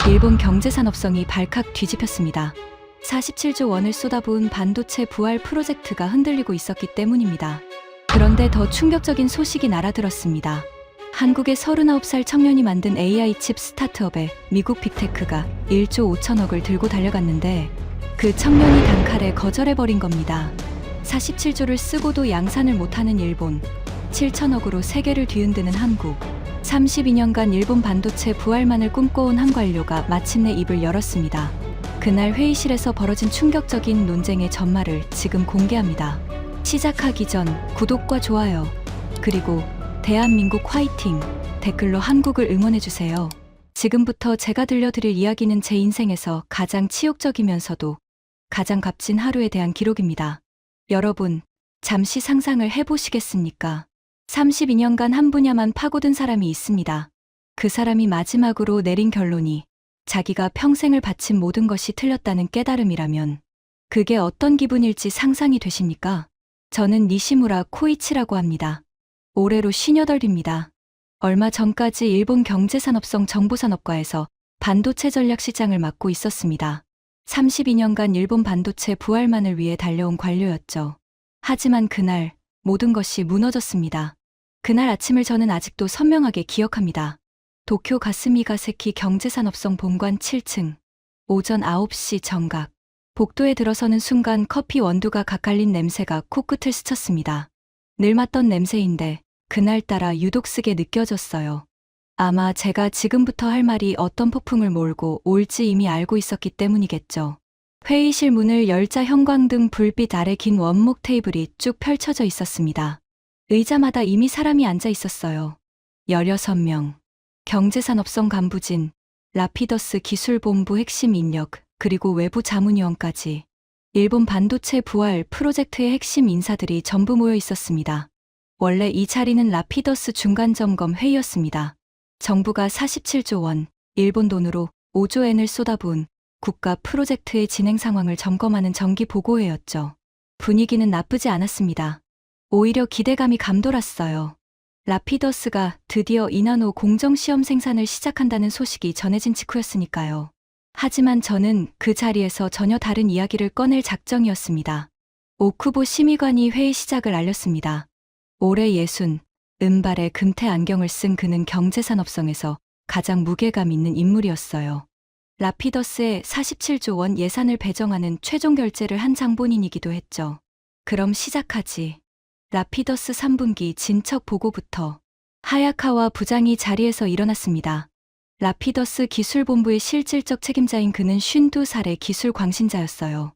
일본 경제산업성이 발칵 뒤집혔습니다. 47조 원을 쏟아부은 반도체 부활 프로젝트가 흔들리고 있었기 때문입니다. 그런데 더 충격적인 소식이 날아들었습니다. 한국의 39살 청년이 만든 AI 칩 스타트업에 미국 빅테크가 1조 5천억을 들고 달려갔는데 그 청년이 단칼에 거절해버린 겁니다. 47조를 쓰고도 양산을 못하는 일본, 7천억으로 세계를 뒤흔드는 한국, 32년간 일본 반도체 부활만을 꿈꿔온 한 관료가 마침내 입을 열었습니다. 그날 회의실에서 벌어진 충격적인 논쟁의 전말을 지금 공개합니다. 시작하기 전 구독과 좋아요, 그리고 대한민국 화이팅! 댓글로 한국을 응원해주세요. 지금부터 제가 들려드릴 이야기는 제 인생에서 가장 치욕적이면서도 가장 값진 하루에 대한 기록입니다. 여러분, 잠시 상상을 해보시겠습니까? 32년간 한 분야만 파고든 사람이 있습니다. 그 사람이 마지막으로 내린 결론이 자기가 평생을 바친 모든 것이 틀렸다는 깨달음이라면 그게 어떤 기분일지 상상이 되십니까? 저는 니시무라 코이치라고 합니다. 올해로 58입니다. 얼마 전까지 일본 경제산업성 정보산업과에서 반도체 전략 시장을 맡고 있었습니다. 32년간 일본 반도체 부활만을 위해 달려온 관료였죠. 하지만 그날 모든 것이 무너졌습니다. 그날 아침을 저는 아직도 선명하게 기억합니다. 도쿄 가스미가세키 경제산업성 본관 7층. 오전 9시 정각. 복도에 들어서는 순간 커피 원두가 가깔린 냄새가 코끝을 스쳤습니다. 늘 맡던 냄새인데 그날따라 유독 쓰게 느껴졌어요. 아마 제가 지금부터 할 말이 어떤 폭풍을 몰고 올지 이미 알고 있었기 때문이겠죠. 회의실 문을 열자 형광등 불빛 아래 긴 원목 테이블이 쭉 펼쳐져 있었습니다. 의자마다 이미 사람이 앉아 있었어요. 16명. 경제산업성 간부진, 라피더스 기술본부 핵심 인력, 그리고 외부 자문위원까지. 일본 반도체 부활 프로젝트의 핵심 인사들이 전부 모여 있었습니다. 원래 이 자리는 라피더스 중간점검 회의였습니다. 정부가 47조 원, 일본 돈으로 5조 엔을 쏟아부은 국가 프로젝트의 진행 상황을 점검하는 정기 보고회였죠. 분위기는 나쁘지 않았습니다. 오히려 기대감이 감돌았어요. 라피더스가 드디어 이나노 공정시험 생산을 시작한다는 소식이 전해진 직후였으니까요. 하지만 저는 그 자리에서 전혀 다른 이야기를 꺼낼 작정이었습니다. 오쿠보 심의관이 회의 시작을 알렸습니다. 올해 60, 은발에 금태 안경을 쓴 그는 경제산업성에서 가장 무게감 있는 인물이었어요. 라피더스에 47조 원 예산을 배정하는 최종 결제를 한 장본인이기도 했죠. 그럼 시작하지. 라피더스 3분기 진척 보고부터. 하야카와 부장이 자리에서 일어났습니다. 라피더스 기술본부의 실질적 책임자인 그는 52살의 기술 광신자였어요.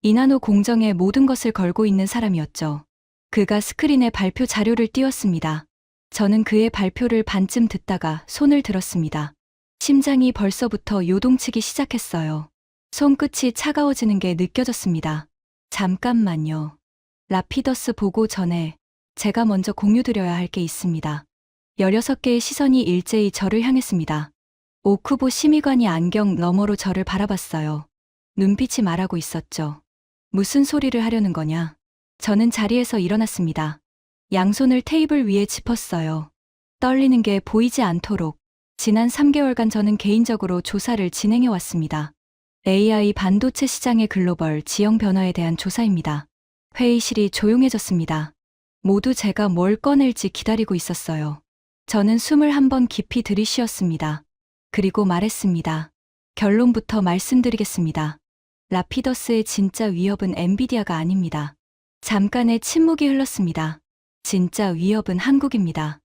이나노 공정에 모든 것을 걸고 있는 사람이었죠. 그가 스크린에 발표 자료를 띄웠습니다. 저는 그의 발표를 반쯤 듣다가 손을 들었습니다. 심장이 벌써부터 요동치기 시작했어요. 손끝이 차가워지는 게 느껴졌습니다. 잠깐만요. 라피더스 보고 전에 제가 먼저 공유드려야 할 게 있습니다. 16개의 시선이 일제히 저를 향했습니다. 오쿠보 심의관이 안경 너머로 저를 바라봤어요. 눈빛이 말하고 있었죠. 무슨 소리를 하려는 거냐? 저는 자리에서 일어났습니다. 양손을 테이블 위에 짚었어요. 떨리는 게 보이지 않도록. 지난 3개월간 저는 개인적으로 조사를 진행해 왔습니다. AI 반도체 시장의 글로벌 지형 변화에 대한 조사입니다. 회의실이 조용해졌습니다. 모두 제가 뭘 꺼낼지 기다리고 있었어요. 저는 숨을 한번 깊이 들이쉬었습니다. 그리고 말했습니다. 결론부터 말씀드리겠습니다. 라피더스의 진짜 위협은 엔비디아가 아닙니다. 잠깐의 침묵이 흘렀습니다. 진짜 위협은 한국입니다.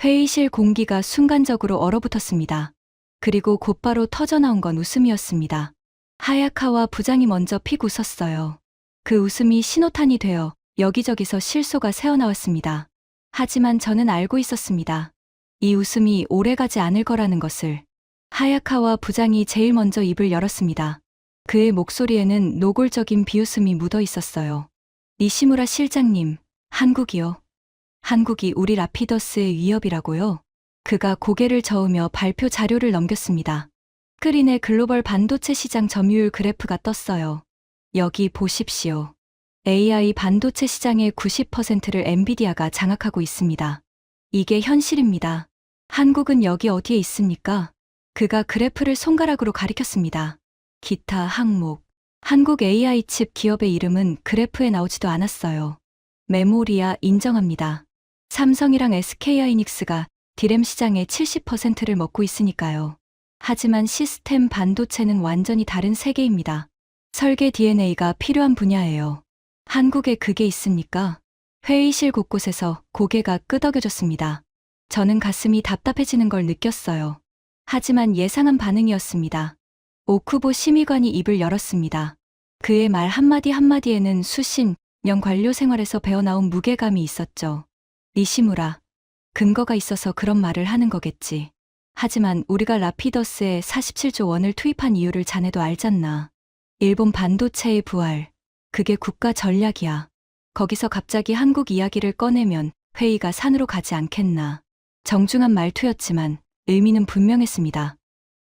회의실 공기가 순간적으로 얼어붙었습니다. 그리고 곧바로 터져나온 건 웃음이었습니다. 하야카와 부장이 먼저 픽 웃었어요. 그 웃음이 신호탄이 되어 여기저기서 실소가 새어나왔습니다. 하지만 저는 알고 있었습니다. 이 웃음이 오래가지 않을 거라는 것을. 하야카와 부장이 제일 먼저 입을 열었습니다. 그의 목소리에는 노골적인 비웃음이 묻어 있었어요. 니시무라 실장님, 한국이요. 한국이 우리 라피더스의 위협이라고요? 그가 고개를 저으며 발표 자료를 넘겼습니다. 스크린에 글로벌 반도체 시장 점유율 그래프가 떴어요. 여기 보십시오. AI 반도체 시장의 90%를 엔비디아가 장악하고 있습니다. 이게 현실입니다. 한국은 여기 어디에 있습니까? 그가 그래프를 손가락으로 가리켰습니다. 기타 항목. 한국 AI 칩 기업의 이름은 그래프에 나오지도 않았어요. 메모리아 인정합니다. 삼성이랑 SK하이닉스가 디램 시장의 70%를 먹고 있으니까요. 하지만 시스템 반도체는 완전히 다른 세계입니다. 설계 DNA가 필요한 분야예요. 한국에 그게 있습니까? 회의실 곳곳에서 고개가 끄덕여졌습니다. 저는 가슴이 답답해지는 걸 느꼈어요. 하지만 예상한 반응이었습니다. 오쿠보 심의관이 입을 열었습니다. 그의 말 한마디 한마디에는 수십 년 관료 생활에서 배어나온 무게감이 있었죠. 니시무라, 근거가 있어서 그런 말을 하는 거겠지. 하지만 우리가 라피더스에 47조 원을 투입한 이유를 자네도 알잖나. 일본 반도체의 부활, 그게 국가 전략이야. 거기서 갑자기 한국 이야기를 꺼내면 회의가 산으로 가지 않겠나. 정중한 말투였지만 의미는 분명했습니다.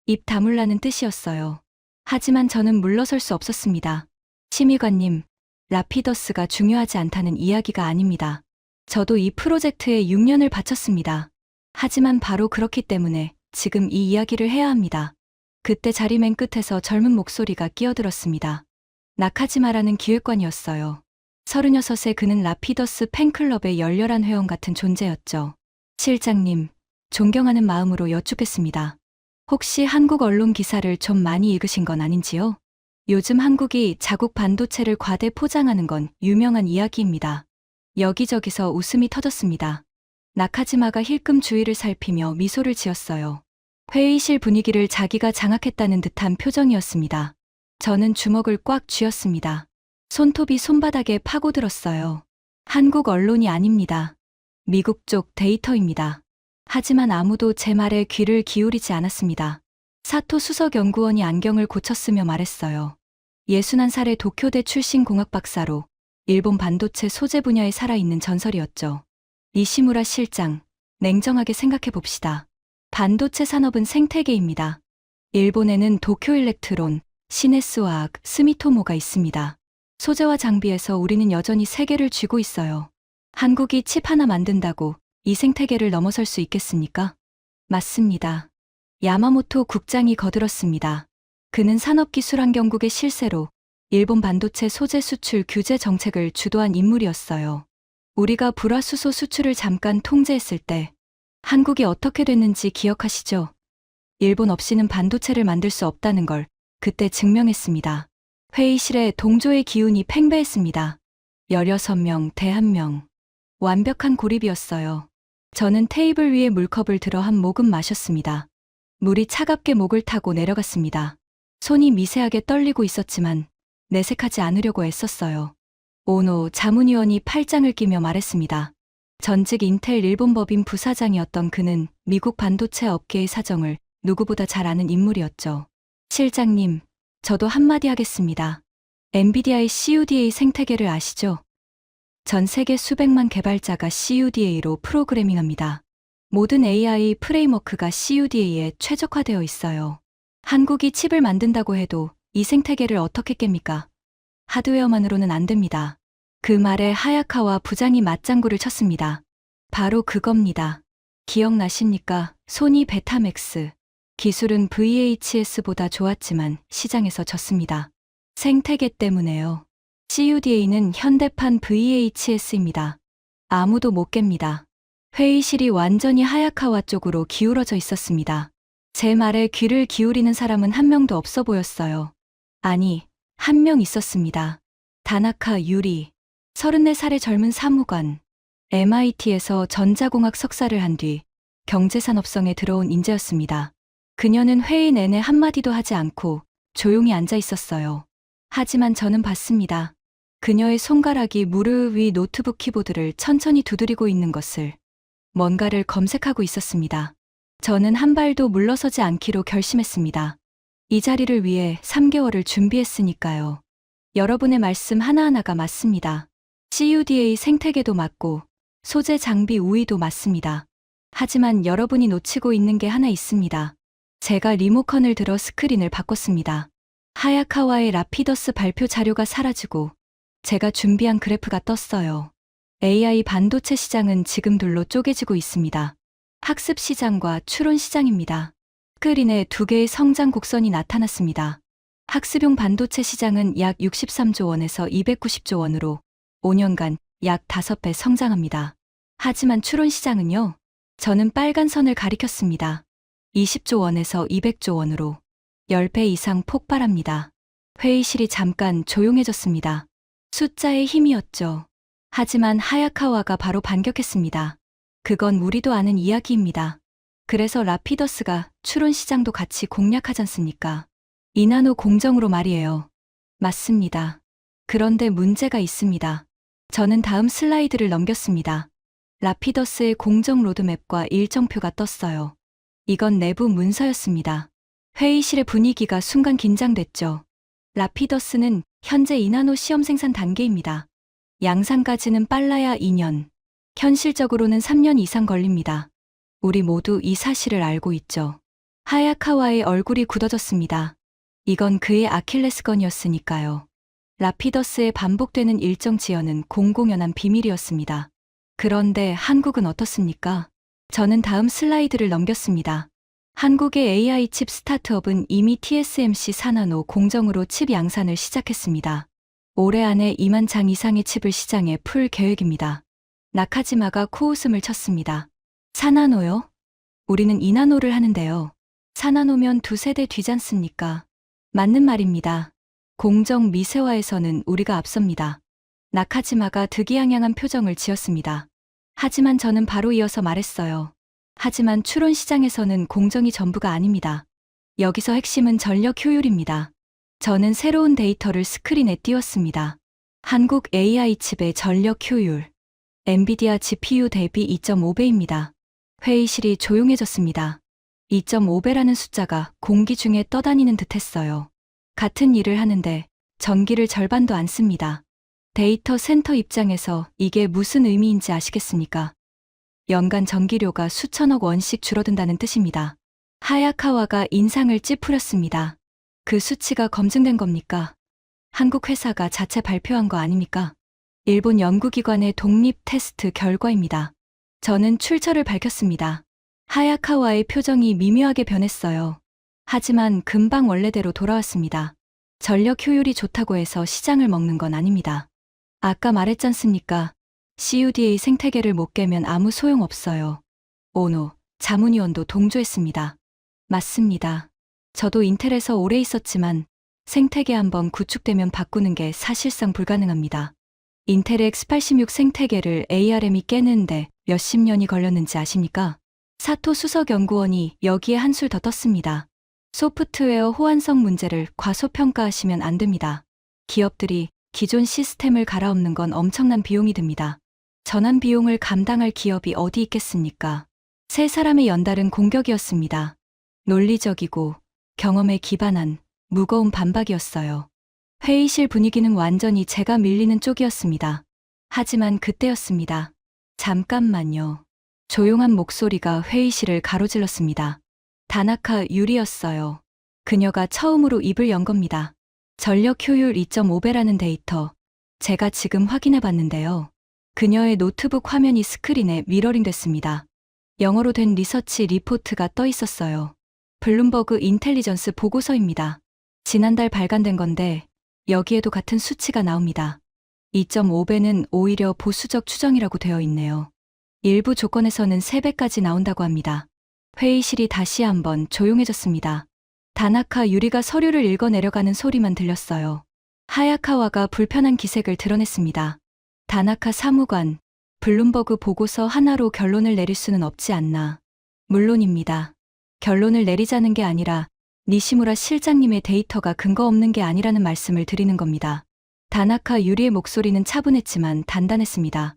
입 다물라는 뜻이었어요. 하지만 저는 물러설 수 없었습니다. 심의관님, 라피더스가 중요하지 않다는 이야기가 아닙니다. 저도 이 프로젝트에 6년을 바쳤습니다. 하지만 바로 그렇기 때문에 지금 이 이야기를 해야 합니다. 그때 자리 맨 끝에서 젊은 목소리가 끼어들었습니다. 나카지마라는 기획관이었어요. 36세 그는 라피더스 팬클럽의 열렬한 회원 같은 존재였죠. 실장님, 존경하는 마음으로 여쭙겠습니다. 혹시 한국 언론 기사를 좀 많이 읽으신 건 아닌지요? 요즘 한국이 자국 반도체를 과대 포장하는 건 유명한 이야기입니다. 여기저기서 웃음이 터졌습니다. 나카지마가 힐끔 주위를 살피며 미소를 지었어요. 회의실 분위기를 자기가 장악했다는 듯한 표정이었습니다. 저는 주먹을 꽉 쥐었습니다. 손톱이 손바닥에 파고들었어요. 한국 언론이 아닙니다. 미국 쪽 데이터입니다. 하지만 아무도 제 말에 귀를 기울이지 않았습니다. 사토 수석연구원이 안경을 고쳤으며 말했어요. 61살의 도쿄대 출신 공학 박사로 일본 반도체 소재 분야에 살아있는 전설이었죠. 니시무라 실장, 냉정하게 생각해 봅시다. 반도체 산업은 생태계입니다. 일본에는 도쿄일렉트론, 시네스화학, 스미토모가 있습니다. 소재와 장비에서 우리는 여전히 세계를 쥐고 있어요. 한국이 칩 하나 만든다고 이 생태계를 넘어설 수 있겠습니까? 맞습니다. 야마모토 국장이 거들었습니다. 그는 산업기술환경국의 실세로 일본 반도체 소재 수출 규제 정책을 주도한 인물이었어요. 우리가 불화수소 수출을 잠깐 통제했을 때 한국이 어떻게 됐는지 기억하시죠? 일본 없이는 반도체를 만들 수 없다는 걸 그때 증명했습니다. 회의실에 동조의 기운이 팽배했습니다. 16명 대 1명. 완벽한 고립이었어요. 저는 테이블 위에 물컵을 들어 한 모금 마셨습니다. 물이 차갑게 목을 타고 내려갔습니다. 손이 미세하게 떨리고 있었지만 내색하지 않으려고 애썼어요. 오노 자문위원이 팔짱을 끼며 말했습니다. 전직 인텔 일본 법인 부사장이었던 그는 미국 반도체 업계의 사정을 누구보다 잘 아는 인물이었죠. 실장님, 저도 한마디 하겠습니다. 엔비디아의 CUDA 생태계를 아시죠? 전 세계 수백만 개발자가 CUDA로 프로그래밍합니다. 모든 AI 프레임워크가 CUDA에 최적화되어 있어요. 한국이 칩을 만든다고 해도 이 생태계를 어떻게 깹니까? 하드웨어만으로는 안 됩니다. 그 말에 하야카와 부장이 맞장구를 쳤습니다. 바로 그겁니다. 기억나십니까? 소니 베타맥스. 기술은 VHS보다 좋았지만 시장에서 졌습니다. 생태계 때문에요. CUDA는 현대판 VHS입니다. 아무도 못 깹니다. 회의실이 완전히 하야카와 쪽으로 기울어져 있었습니다. 제 말에 귀를 기울이는 사람은 한 명도 없어 보였어요. 아니, 한 명 있었습니다. 다나카 유리. 34살의 젊은 사무관. MIT에서 전자공학 석사를 한 뒤 경제산업성에 들어온 인재였습니다. 그녀는 회의 내내 한마디도 하지 않고 조용히 앉아 있었어요. 하지만 저는 봤습니다. 그녀의 손가락이 무릎 위 노트북 키보드를 천천히 두드리고 있는 것을, 뭔가를 검색하고 있었습니다. 저는 한 발도 물러서지 않기로 결심했습니다. 이 자리를 위해 3개월을 준비했으니까요. 여러분의 말씀 하나하나가 맞습니다. CUDA 생태계도 맞고 소재 장비 우위도 맞습니다. 하지만 여러분이 놓치고 있는 게 하나 있습니다. 제가 리모컨을 들어 스크린을 바꿨습니다. 하야카와의 라피더스 발표 자료가 사라지고 제가 준비한 그래프가 떴어요. AI 반도체 시장은 지금 둘로 쪼개지고 있습니다. 학습 시장과 추론 시장입니다. 스크린에 두 개의 성장 곡선이 나타났습니다. 학습용 반도체 시장은 약 63조 원에서 290조 원으로 5년간 약 5배 성장합니다. 하지만 추론 시장은요? 저는 빨간 선을 가리켰습니다. 20조 원에서 200조 원으로 10배 이상 폭발합니다. 회의실이 잠깐 조용해졌습니다. 숫자의 힘이었죠. 하지만 하야카와가 바로 반격했습니다. 그건 우리도 아는 이야기입니다. 그래서 라피더스가 추론 시장도 같이 공략하지 않습니까? 이나노 공정으로 말이에요. 맞습니다. 그런데 문제가 있습니다. 저는 다음 슬라이드를 넘겼습니다. 라피더스의 공정 로드맵과 일정표가 떴어요. 이건 내부 문서였습니다. 회의실의 분위기가 순간 긴장됐죠. 라피더스는 현재 이나노 시험 생산 단계입니다. 양산까지는 빨라야 2년, 현실적으로는 3년 이상 걸립니다. 우리 모두 이 사실을 알고 있죠. 하야카와의 얼굴이 굳어졌습니다. 이건 그의 아킬레스건이었으니까요. 라피더스의 반복되는 일정 지연은 공공연한 비밀이었습니다. 그런데 한국은 어떻습니까? 저는 다음 슬라이드를 넘겼습니다. 한국의 AI 칩 스타트업은 이미 TSMC 4나노 공정으로 칩 양산을 시작했습니다. 올해 안에 2만 장 이상의 칩을 시장에 풀 계획입니다. 나카지마가 코웃음을 쳤습니다. 4나노요? 우리는 2나노를 하는데요. 4나노면 두세 대 뒤잖습니까? 맞는 말입니다. 공정 미세화에서는 우리가 앞섭니다. 나카지마가 득이양양한 표정을 지었습니다. 하지만 저는 바로 이어서 말했어요. 하지만 추론 시장에서는 공정이 전부가 아닙니다. 여기서 핵심은 전력 효율입니다. 저는 새로운 데이터를 스크린에 띄웠습니다. 한국 AI 칩의 전력 효율. 엔비디아 GPU 대비 2.5배입니다. 회의실이 조용해졌습니다. 2.5배라는 숫자가 공기 중에 떠다니는 듯 했어요. 같은 일을 하는데 전기를 절반도 안 씁니다. 데이터 센터 입장에서 이게 무슨 의미인지 아시겠습니까? 연간 전기료가 수천억 원씩 줄어든다는 뜻입니다. 하야카와가 인상을 찌푸렸습니다. 그 수치가 검증된 겁니까? 한국 회사가 자체 발표한 거 아닙니까? 일본 연구기관의 독립 테스트 결과입니다. 저는 출처를 밝혔습니다. 하야카와의 표정이 미묘하게 변했어요. 하지만 금방 원래대로 돌아왔습니다. 전력 효율이 좋다고 해서 시장을 먹는 건 아닙니다. 아까 말했잖습니까? CUDA 생태계를 못 깨면 아무 소용없어요. 오노, 자문위원도 동조했습니다. 맞습니다. 저도 인텔에서 오래 있었지만 생태계 한번 구축되면 바꾸는 게 사실상 불가능합니다. 인텔의 X86 생태계를 ARM이 깨는데 몇십 년이 걸렸는지 아십니까? 사토 수석연구원이 여기에 한술 더 떴습니다. 소프트웨어 호환성 문제를 과소평가하시면 안 됩니다. 기업들이 기존 시스템을 갈아엎는 건 엄청난 비용이 듭니다. 전환 비용을 감당할 기업이 어디 있겠습니까? 세 사람의 연달은 공격이었습니다. 논리적이고 경험에 기반한 무거운 반박이었어요. 회의실 분위기는 완전히 제가 밀리는 쪽이었습니다. 하지만 그때였습니다. 잠깐만요. 조용한 목소리가 회의실을 가로질렀습니다. 다나카 유리였어요. 그녀가 처음으로 입을 연 겁니다. 전력 효율 2.5배라는 데이터. 제가 지금 확인해 봤는데요. 그녀의 노트북 화면이 스크린에 미러링 됐습니다. 영어로 된 리서치 리포트가 떠 있었어요. 블룸버그 인텔리전스 보고서입니다. 지난달 발간된 건데 여기에도 같은 수치가 나옵니다. 2.5배는 오히려 보수적 추정이라고 되어 있네요. 일부 조건에서는 3배까지 나온다고 합니다. 회의실이 다시 한번 조용해졌습니다. 다나카 유리가 서류를 읽어 내려가는 소리만 들렸어요. 하야카와가 불편한 기색을 드러냈습니다. 다나카 사무관, 블룸버그 보고서 하나로 결론을 내릴 수는 없지 않나. 물론입니다. 결론을 내리자는 게 아니라 니시무라 실장님의 데이터가 근거 없는 게 아니라는 말씀을 드리는 겁니다. 다나카 유리의 목소리는 차분했지만 단단했습니다.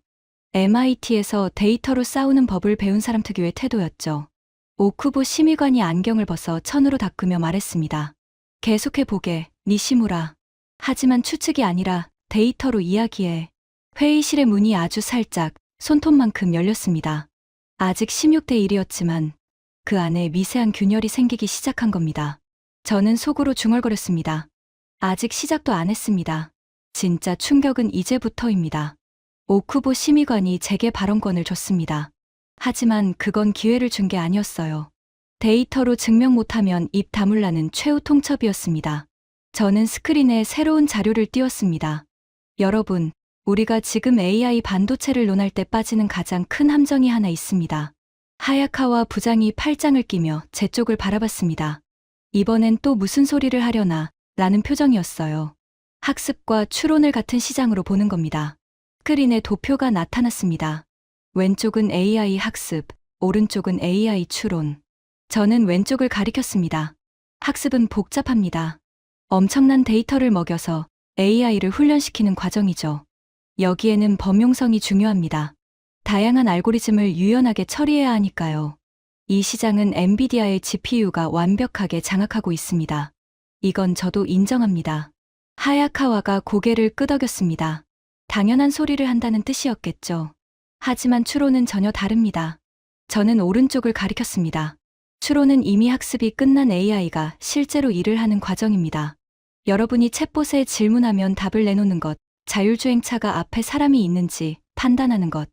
MIT에서 데이터로 싸우는 법을 배운 사람 특유의 태도였죠. 오쿠보 심의관이 안경을 벗어 천으로 닦으며 말했습니다. 계속해보게, 니시무라. 하지만 추측이 아니라 데이터로 이야기해. 회의실의 문이 아주 살짝, 손톱만큼 열렸습니다. 아직 16대 1이었지만 그 안에 미세한 균열이 생기기 시작한 겁니다. 저는 속으로 중얼거렸습니다. 아직 시작도 안 했습니다. 진짜 충격은 이제부터입니다. 오쿠보 심의관이 제게 발언권을 줬습니다. 하지만 그건 기회를 준 게 아니었어요. 데이터로 증명 못하면 입 다물라는 최후 통첩이었습니다. 저는 스크린에 새로운 자료를 띄웠습니다. 여러분, 우리가 지금 AI 반도체를 논할 때 빠지는 가장 큰 함정이 하나 있습니다. 하야카와 부장이 팔짱을 끼며 제 쪽을 바라봤습니다. 이번엔 또 무슨 소리를 하려나 라는 표정이었어요. 학습과 추론을 같은 시장으로 보는 겁니다. 스크린에 도표가 나타났습니다. 왼쪽은 AI 학습, 오른쪽은 AI 추론. 저는 왼쪽을 가리켰습니다. 학습은 복잡합니다. 엄청난 데이터를 먹여서 AI를 훈련시키는 과정이죠. 여기에는 범용성이 중요합니다. 다양한 알고리즘을 유연하게 처리해야 하니까요. 이 시장은 엔비디아의 GPU가 완벽하게 장악하고 있습니다. 이건 저도 인정합니다. 하야카와가 고개를 끄덕였습니다. 당연한 소리를 한다는 뜻이었겠죠. 하지만 추론은 전혀 다릅니다. 저는 오른쪽을 가리켰습니다. 추론은 이미 학습이 끝난 AI가 실제로 일을 하는 과정입니다. 여러분이 챗봇에 질문하면 답을 내놓는 것, 자율주행차가 앞에 사람이 있는지 판단하는 것,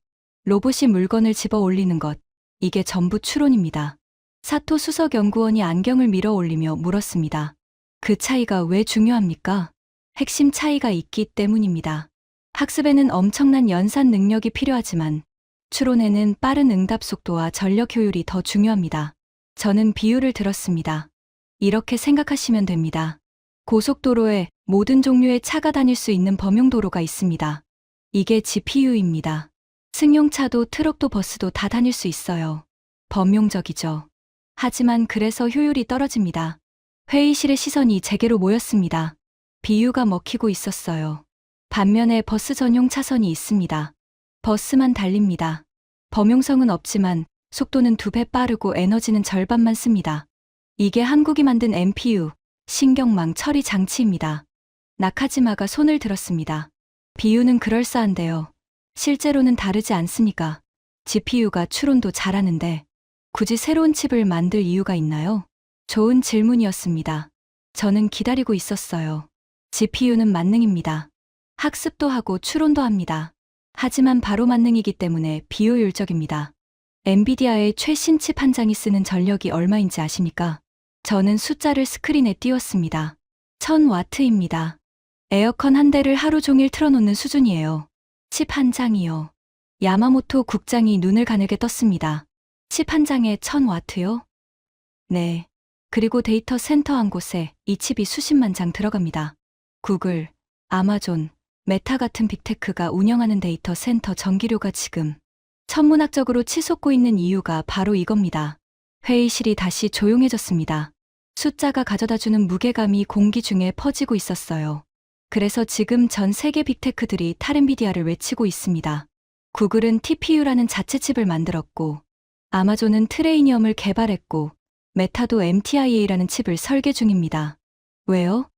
로봇이 물건을 집어 올리는 것, 이게 전부 추론입니다. 사토 수석 연구원이 안경을 밀어 올리며 물었습니다. 그 차이가 왜 중요합니까? 핵심 차이가 있기 때문입니다. 학습에는 엄청난 연산 능력이 필요하지만 추론에는 빠른 응답 속도와 전력 효율이 더 중요합니다. 저는 비유를 들었습니다. 이렇게 생각하시면 됩니다. 고속도로에 모든 종류의 차가 다닐 수 있는 범용도로가 있습니다. 이게 GPU입니다. 승용차도 트럭도 버스도 다 다닐 수 있어요. 범용적이죠. 하지만 그래서 효율이 떨어집니다. 회의실의 시선이 제게로 모였습니다. 비유가 먹히고 있었어요. 반면에 버스 전용 차선이 있습니다. 버스만 달립니다. 범용성은 없지만 속도는 2배 빠르고 에너지는 절반만 씁니다. 이게 한국이 만든 NPU, 신경망 처리 장치입니다. 나카지마가 손을 들었습니다. 비유는 그럴싸한데요. 실제로는 다르지 않습니까? GPU가 추론도 잘하는데 굳이 새로운 칩을 만들 이유가 있나요? 좋은 질문이었습니다. 저는 기다리고 있었어요. GPU는 만능입니다. 학습도 하고 추론도 합니다. 하지만 바로 만능이기 때문에 비효율적입니다. 엔비디아의 최신 칩 한 장이 쓰는 전력이 얼마인지 아십니까? 저는 숫자를 스크린에 띄웠습니다. 1000W입니다. 에어컨 한 대를 하루 종일 틀어놓는 수준이에요. 칩 한 장이요. 야마모토 국장이 눈을 가늘게 떴습니다. 칩 한 장에 1000W요? 네. 그리고 데이터 센터 한 곳에 이 칩이 수십만 장 들어갑니다. 구글, 아마존, 메타 같은 빅테크가 운영하는 데이터 센터 전기료가 지금 천문학적으로 치솟고 있는 이유가 바로 이겁니다. 회의실이 다시 조용해졌습니다. 숫자가 가져다주는 무게감이 공기 중에 퍼지고 있었어요. 그래서 지금 전 세계 빅테크들이 탈엔비디아를 외치고 있습니다. 구글은 TPU라는 자체 칩을 만들었고, 아마존은 트레이니엄을 개발했고, 메타도 MTIA라는 칩을 설계 중입니다. 왜요?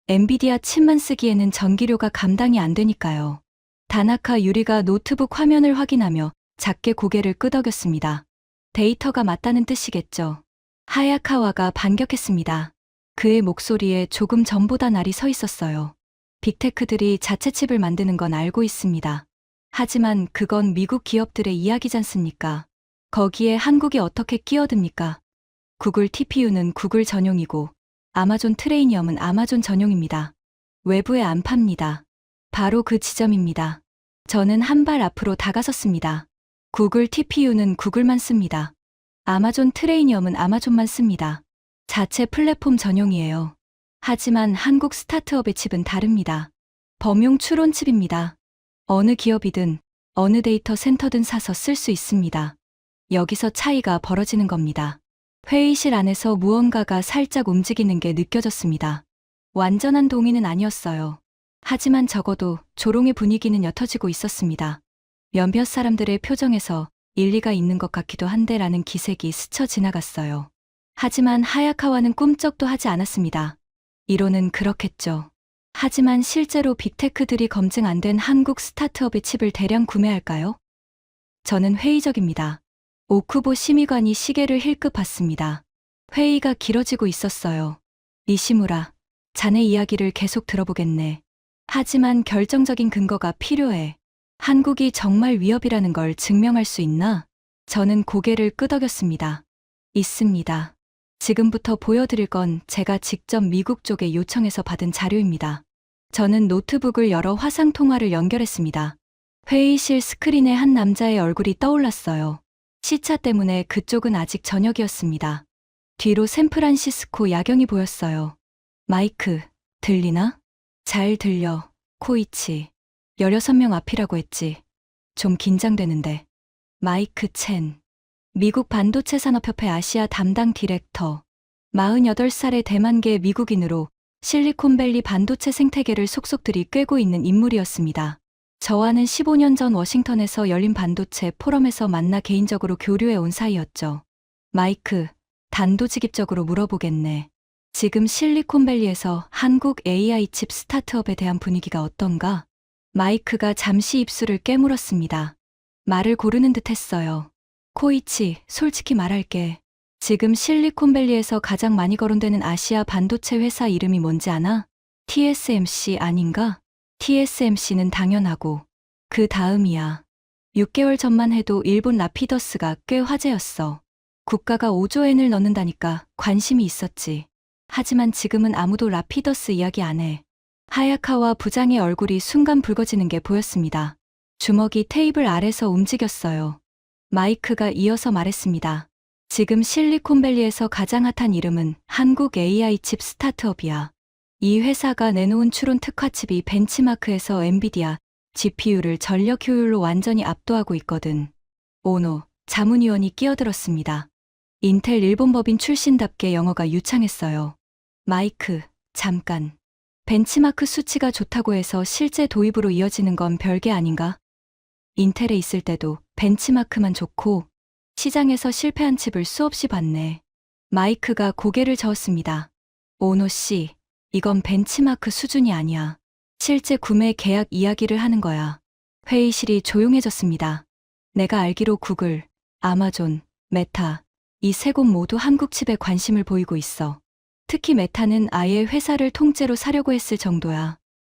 엔비디아 칩만 쓰기에는 전기료가 감당이 안 되니까요. 다나카 유리가 노트북 화면을 확인하며 작게 고개를 끄덕였습니다. 데이터가 맞다는 뜻이겠죠. 하야카와가 반격했습니다. 그의 목소리에 조금 전보다 날이 서 있었어요. 빅테크들이 자체 칩을 만드는 건 알고 있습니다. 하지만 그건 미국 기업들의 이야기잖습니까? 거기에 한국이 어떻게 끼어듭니까? 구글 TPU는 구글 전용이고 아마존 트레이니엄은 아마존 전용입니다. 외부에 안 팝니다. 바로 그 지점입니다. 저는 한 발 앞으로 다가섰습니다. 구글 TPU는 구글만 씁니다. 아마존 트레이니엄은 아마존만 씁니다. 자체 플랫폼 전용이에요. 하지만 한국 스타트업의 칩은 다릅니다. 범용 추론 칩입니다. 어느 기업이든 어느 데이터 센터든 사서 쓸 수 있습니다. 여기서 차이가 벌어지는 겁니다. 회의실 안에서 무언가가 살짝 움직이는 게 느껴졌습니다. 완전한 동의는 아니었어요. 하지만 적어도 조롱의 분위기는 옅어지고 있었습니다. 몇몇 사람들의 표정에서 일리가 있는 것 같기도 한데라는 기색이 스쳐 지나갔어요. 하지만 하야카와는 꿈쩍도 하지 않았습니다. 이론은 그렇겠죠. 하지만 실제로 빅테크들이 검증 안 된 한국 스타트업의 칩을 대량 구매할까요? 저는 회의적입니다. 오쿠보 심의관이 시계를 힐끗 봤습니다. 회의가 길어지고 있었어요. 니시무라, 자네 이야기를 계속 들어보겠네. 하지만 결정적인 근거가 필요해. 한국이 정말 위협이라는 걸 증명할 수 있나? 저는 고개를 끄덕였습니다. 있습니다. 지금부터 보여드릴 건 제가 직접 미국 쪽에 요청해서 받은 자료입니다. 저는 노트북을 열어 화상 통화를 연결했습니다. 회의실 스크린에 한 남자의 얼굴이 떠올랐어요. 시차 때문에 그쪽은 아직 저녁이었습니다. 뒤로 샌프란시스코 야경이 보였어요. 마이크, 들리나? 잘 들려, 코이치. 16명 앞이라고 했지. 좀 긴장되는데. 마이크 첸. 미국 반도체 산업협회 아시아 담당 디렉터. 48살의 대만계 미국인으로 실리콘밸리 반도체 생태계를 속속들이 꿰고 있는 인물이었습니다. 저와는 15년 전 워싱턴에서 열린 반도체 포럼에서 만나 개인적으로 교류해 온 사이였죠. 마이크, 단도직입적으로 물어보겠네. 지금 실리콘밸리에서 한국 AI 칩 스타트업에 대한 분위기가 어떤가? 마이크가 잠시 입술을 깨물었습니다. 말을 고르는 듯 했어요. 코이치, 솔직히 말할게. 지금 실리콘밸리에서 가장 많이 거론되는 아시아 반도체 회사 이름이 뭔지 아나? TSMC 아닌가? TSMC는 당연하고. 그 다음이야. 6개월 전만 해도 일본 라피더스가 꽤 화제였어. 국가가 5조 엔을 넣는다니까 관심이 있었지. 하지만 지금은 아무도 라피더스 이야기 안 해. 하야카와 부장의 얼굴이 순간 붉어지는 게 보였습니다. 주먹이 테이블 아래서 움직였어요. 마이크가 이어서 말했습니다. 지금 실리콘밸리에서 가장 핫한 이름은 한국 AI 칩 스타트업이야. 이 회사가 내놓은 추론 특화칩이 벤치마크에서 엔비디아, GPU를 전력 효율로 완전히 압도하고 있거든. 오노, 자문위원이 끼어들었습니다. 인텔 일본 법인 출신답게 영어가 유창했어요. 마이크, 잠깐. 벤치마크 수치가 좋다고 해서 실제 도입으로 이어지는 건 별게 아닌가? 인텔에 있을 때도 벤치마크만 좋고 시장에서 실패한 칩을 수없이 봤네. 마이크가 고개를 저었습니다. 오노 씨, 이건 벤치마크 수준이 아니야. 실제 구매 계약 이야기를 하는 거야. 회의실이 조용해졌습니다. 내가 알기로 구글, 아마존, 메타, 이 세 곳 모두 한국 칩에 관심을 보이고 있어. 특히 메타는 아예 회사를 통째로 사려고 했을 정도야.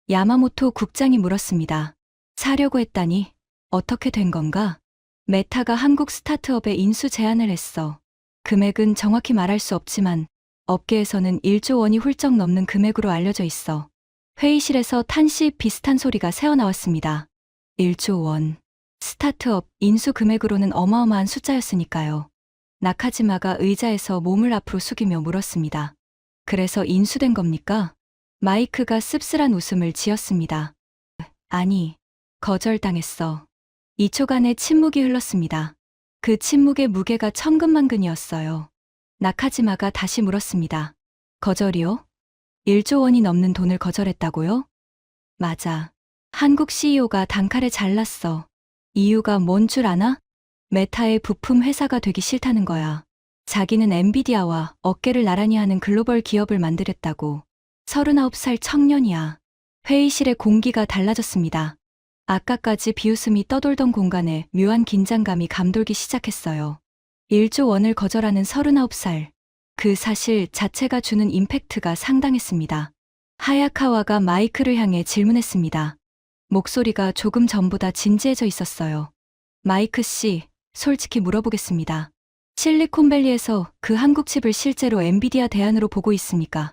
야마모토 국장이 물었습니다. 사려고 했다니? 어떻게 된 건가? 메타가 한국 스타트업에 인수 제안을 했어. 금액은 정확히 말할 수 없지만 업계에서는 1조 원이 훌쩍 넘는 금액으로 알려져 있어. 회의실에서 탄식 비슷한 소리가 새어나왔습니다. 1조 원. 스타트업 인수 금액으로는 어마어마한 숫자였으니까요. 나카지마가 의자에서 몸을 앞으로 숙이며 물었습니다. 그래서 인수된 겁니까? 마이크가 씁쓸한 웃음을 지었습니다. 아니, 거절당했어. 2초간의 침묵이 흘렀습니다. 그 침묵의 무게가 천근만근이었어요. 나카지마가 다시 물었습니다. 거절이요? 1조 원이 넘는 돈을 거절했다고요? 맞아. 한국 CEO가 단칼에 잘랐어. 이유가 뭔 줄 아나? 메타의 부품 회사가 되기 싫다는 거야. 자기는 엔비디아와 어깨를 나란히 하는 글로벌 기업을 만들겠다고. 39살 청년이야. 회의실의 공기가 달라졌습니다. 아까까지 비웃음이 떠돌던 공간에 묘한 긴장감이 감돌기 시작했어요. 1조 원을 거절하는 39살. 그 사실 자체가 주는 임팩트가 상당했습니다. 하야카와가 마이크를 향해 질문했습니다. 목소리가 조금 전보다 진지해져 있었어요. 마이크 씨, 솔직히 물어보겠습니다. 실리콘밸리에서 그 한국 칩을 실제로 엔비디아 대안으로 보고 있습니까?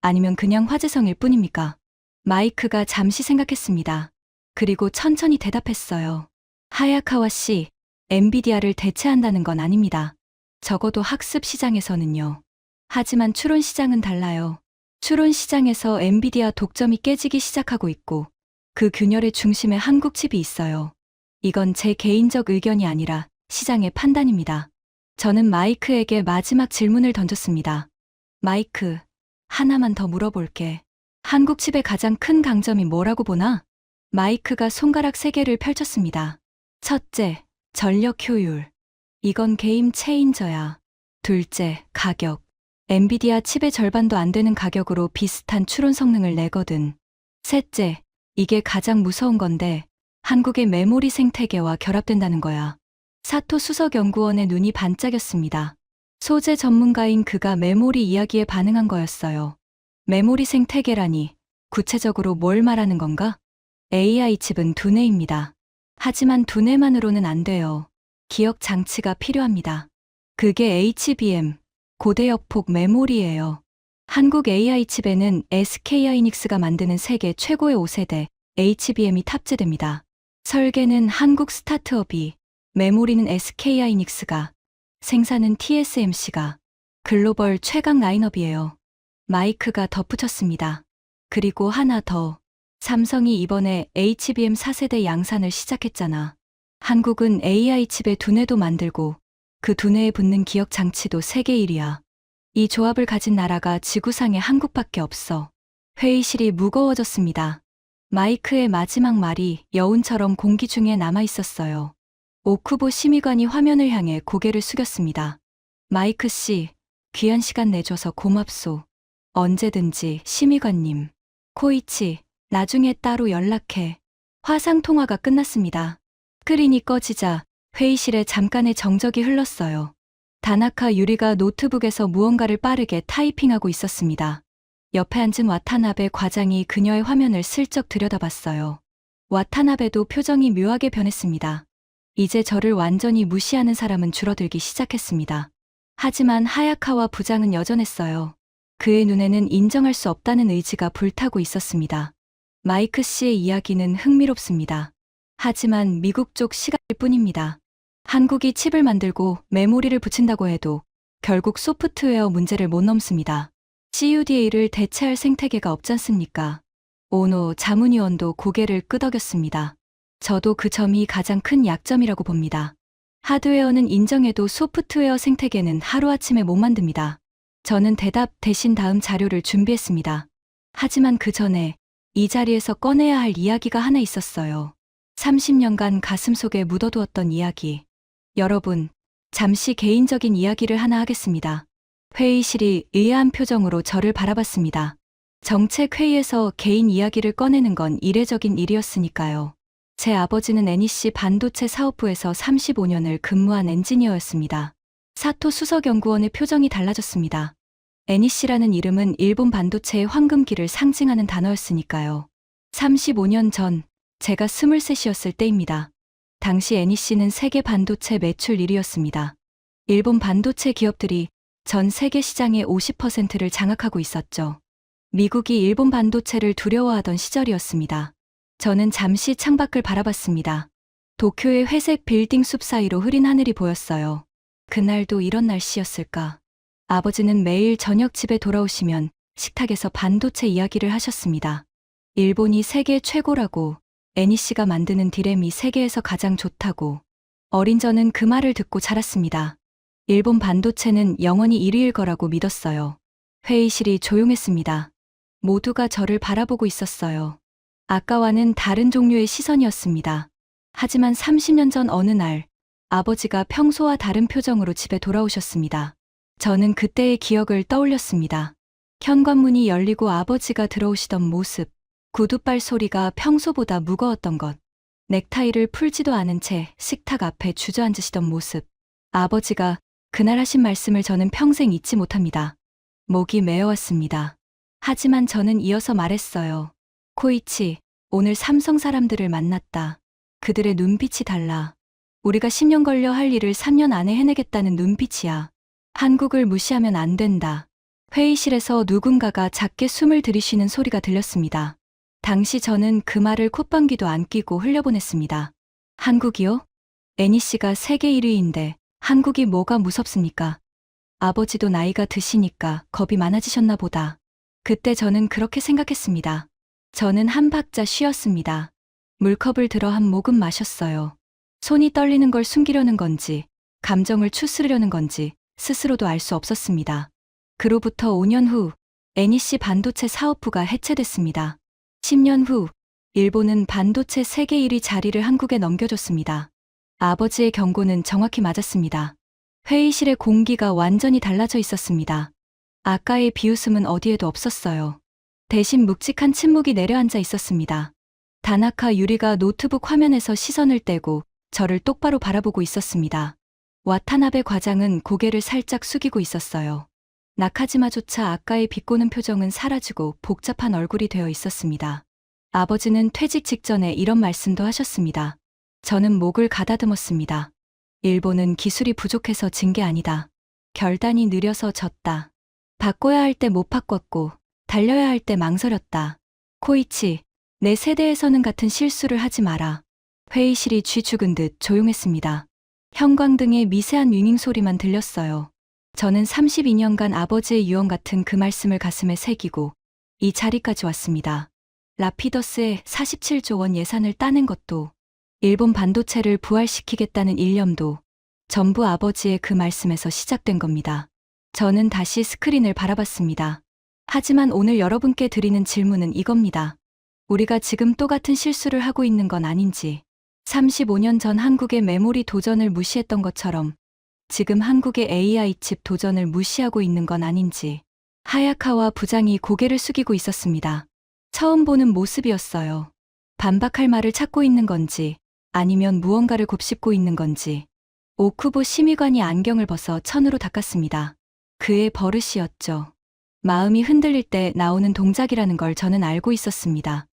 아니면 그냥 화제성일 뿐입니까? 마이크가 잠시 생각했습니다. 그리고 천천히 대답했어요. 하야카와 씨, 엔비디아를 대체한다는 건 아닙니다. 적어도 학습 시장에서는요. 하지만 추론 시장은 달라요. 추론 시장에서 엔비디아 독점이 깨지기 시작하고 있고 그 균열의 중심에 한국 칩이 있어요. 이건 제 개인적 의견이 아니라 시장의 판단입니다. 저는 마이크에게 마지막 질문을 던졌습니다. 마이크, 하나만 더 물어볼게. 한국 칩의 가장 큰 강점이 뭐라고 보나? 마이크가 손가락 3개를 펼쳤습니다. 첫째, 전력 효율. 이건 게임 체인저야. 둘째, 가격. 엔비디아 칩의 절반도 안 되는 가격으로 비슷한 추론 성능을 내거든. 셋째, 이게 가장 무서운 건데 한국의 메모리 생태계와 결합된다는 거야. 사토 수석연구원의 눈이 반짝였습니다. 소재 전문가인 그가 메모리 이야기에 반응한 거였어요. 메모리 생태계라니 구체적으로 뭘 말하는 건가? AI 칩은 두뇌입니다. 하지만 두뇌만으로는 안 돼요. 기억 장치가 필요합니다. 그게 HBM, 고대역폭 메모리예요. 한국 AI 칩에는 SK하이닉스가 만드는 세계 최고의 5세대 HBM이 탑재됩니다. 설계는 한국 스타트업이, 메모리는 SK하이닉스가, 생산은 TSMC가, 글로벌 최강 라인업이에요. 마이크가 덧붙였습니다. 그리고 하나 더. 삼성이 이번에 HBM 4세대 양산을 시작했잖아. 한국은 AI 칩의 두뇌도 만들고 그 두뇌에 붙는 기억 장치도 세계 1위야. 이 조합을 가진 나라가 지구상에 한국밖에 없어. 회의실이 무거워졌습니다. 마이크의 마지막 말이 여운처럼 공기 중에 남아 있었어요. 오쿠보 심의관이 화면을 향해 고개를 숙였습니다. 마이크 씨, 귀한 시간 내줘서 고맙소. 언제든지 심의관님. 코이치, 나중에 따로 연락해. 화상통화가 끝났습니다. 스크린이 꺼지자 회의실에 잠깐의 정적이 흘렀어요. 다나카 유리가 노트북에서 무언가를 빠르게 타이핑하고 있었습니다. 옆에 앉은 와타나베 과장이 그녀의 화면을 슬쩍 들여다봤어요. 와타나베도 표정이 묘하게 변했습니다. 이제 저를 완전히 무시하는 사람은 줄어들기 시작했습니다. 하지만 하야카와 부장은 여전했어요. 그의 눈에는 인정할 수 없다는 의지가 불타고 있었습니다. 마이크 씨의 이야기는 흥미롭습니다. 하지만 미국 쪽 시각일 뿐입니다. 한국이 칩을 만들고 메모리를 붙인다고 해도 결국 소프트웨어 문제를 못 넘습니다. CUDA를 대체할 생태계가 없잖습니까? 오노 자문위원도 고개를 끄덕였습니다. 저도 그 점이 가장 큰 약점이라고 봅니다. 하드웨어는 인정해도 소프트웨어 생태계는 하루아침에 못 만듭니다. 저는 대답 대신 다음 자료를 준비했습니다. 하지만 그 전에 이 자리에서 꺼내야 할 이야기가 하나 있었어요. 30년간 가슴속에 묻어두었던 이야기. 여러분, 잠시 개인적인 이야기를 하나 하겠습니다. 회의실이 의아한 표정으로 저를 바라봤습니다. 정책회의에서 개인 이야기를 꺼내는 건 이례적인 일이었으니까요. 제 아버지는 NEC 반도체 사업부에서 35년을 근무한 엔지니어였습니다. 사토 수석연구원의 표정이 달라졌습니다. NEC라는 이름은 일본 반도체의 황금기를 상징하는 단어였으니까요. 35년 전, 제가 23이었을 때입니다. 당시 NEC는 세계 반도체 매출 1위였습니다. 일본 반도체 기업들이 전 세계 시장의 50%를 장악하고 있었죠. 미국이 일본 반도체를 두려워하던 시절이었습니다. 저는 잠시 창밖을 바라봤습니다. 도쿄의 회색 빌딩 숲 사이로 흐린 하늘이 보였어요. 그날도 이런 날씨였을까? 아버지는 매일 저녁 집에 돌아오시면 식탁에서 반도체 이야기를 하셨습니다. 일본이 세계 최고라고, NEC가 만드는 디램이 세계에서 가장 좋다고. 어린 저는 그 말을 듣고 자랐습니다. 일본 반도체는 영원히 1위일 거라고 믿었어요. 회의실이 조용했습니다. 모두가 저를 바라보고 있었어요. 아까와는 다른 종류의 시선이었습니다. 하지만 30년 전 어느 날, 아버지가 평소와 다른 표정으로 집에 돌아오셨습니다. 저는 그때의 기억을 떠올렸습니다. 현관문이 열리고 아버지가 들어오시던 모습, 구두발 소리가 평소보다 무거웠던 것, 넥타이를 풀지도 않은 채 식탁 앞에 주저앉으시던 모습. 아버지가 그날 하신 말씀을 저는 평생 잊지 못합니다. 목이 메어왔습니다. 하지만 저는 이어서 말했어요. 코이치, 오늘 삼성 사람들을 만났다. 그들의 눈빛이 달라. 우리가 10년 걸려 할 일을 3년 안에 해내겠다는 눈빛이야. 한국을 무시하면 안 된다. 회의실에서 누군가가 작게 숨을 들이쉬는 소리가 들렸습니다. 당시 저는 그 말을 콧방귀도 안 끼고 흘려보냈습니다. 한국이요? NEC가 세계 1위인데 한국이 뭐가 무섭습니까? 아버지도 나이가 드시니까 겁이 많아지셨나 보다. 그때 저는 그렇게 생각했습니다. 저는 한 박자 쉬었습니다. 물컵을 들어 한 모금 마셨어요. 손이 떨리는 걸 숨기려는 건지, 감정을 추스르려는 건지 스스로도 알 수 없었습니다. 그로부터 5년 후, NEC 반도체 사업부가 해체됐습니다. 10년 후, 일본은 반도체 세계 1위 자리를 한국에 넘겨줬습니다. 아버지의 경고는 정확히 맞았습니다. 회의실의 공기가 완전히 달라져 있었습니다. 아까의 비웃음은 어디에도 없었어요. 대신 묵직한 침묵이 내려앉아 있었습니다. 다나카 유리가 노트북 화면에서 시선을 떼고 저를 똑바로 바라보고 있었습니다. 와타나베 과장은 고개를 살짝 숙이고 있었어요. 나카지마조차 아까의 비꼬는 표정은 사라지고 복잡한 얼굴이 되어 있었습니다. 아버지는 퇴직 직전에 이런 말씀도 하셨습니다. 저는 목을 가다듬었습니다. 일본은 기술이 부족해서 진 게 아니다. 결단이 느려서 졌다. 바꿔야 할 때 못 바꿨고 달려야 할 때 망설였다. 코이치, 내 세대에서는 같은 실수를 하지 마라. 회의실이 쥐 죽은 듯 조용했습니다. 형광등의 미세한 윙윙 소리만 들렸어요. 저는 32년간 아버지의 유언 같은 그 말씀을 가슴에 새기고 이 자리까지 왔습니다. 라피더스의 47조 원 예산을 따낸 것도, 일본 반도체를 부활시키겠다는 일념도 전부 아버지의 그 말씀에서 시작된 겁니다. 저는 다시 스크린을 바라봤습니다. 하지만 오늘 여러분께 드리는 질문은 이겁니다. 우리가 지금 똑같은 실수를 하고 있는 건 아닌지, 35년 전 한국의 메모리 도전을 무시했던 것처럼 지금 한국의 AI 칩 도전을 무시하고 있는 건 아닌지. 하야카와 부장이 고개를 숙이고 있었습니다. 처음 보는 모습이었어요. 반박할 말을 찾고 있는 건지 아니면 무언가를 곱씹고 있는 건지. 오쿠보 심의관이 안경을 벗어 천으로 닦았습니다. 그의 버릇이었죠. 마음이 흔들릴 때 나오는 동작이라는 걸 저는 알고 있었습니다.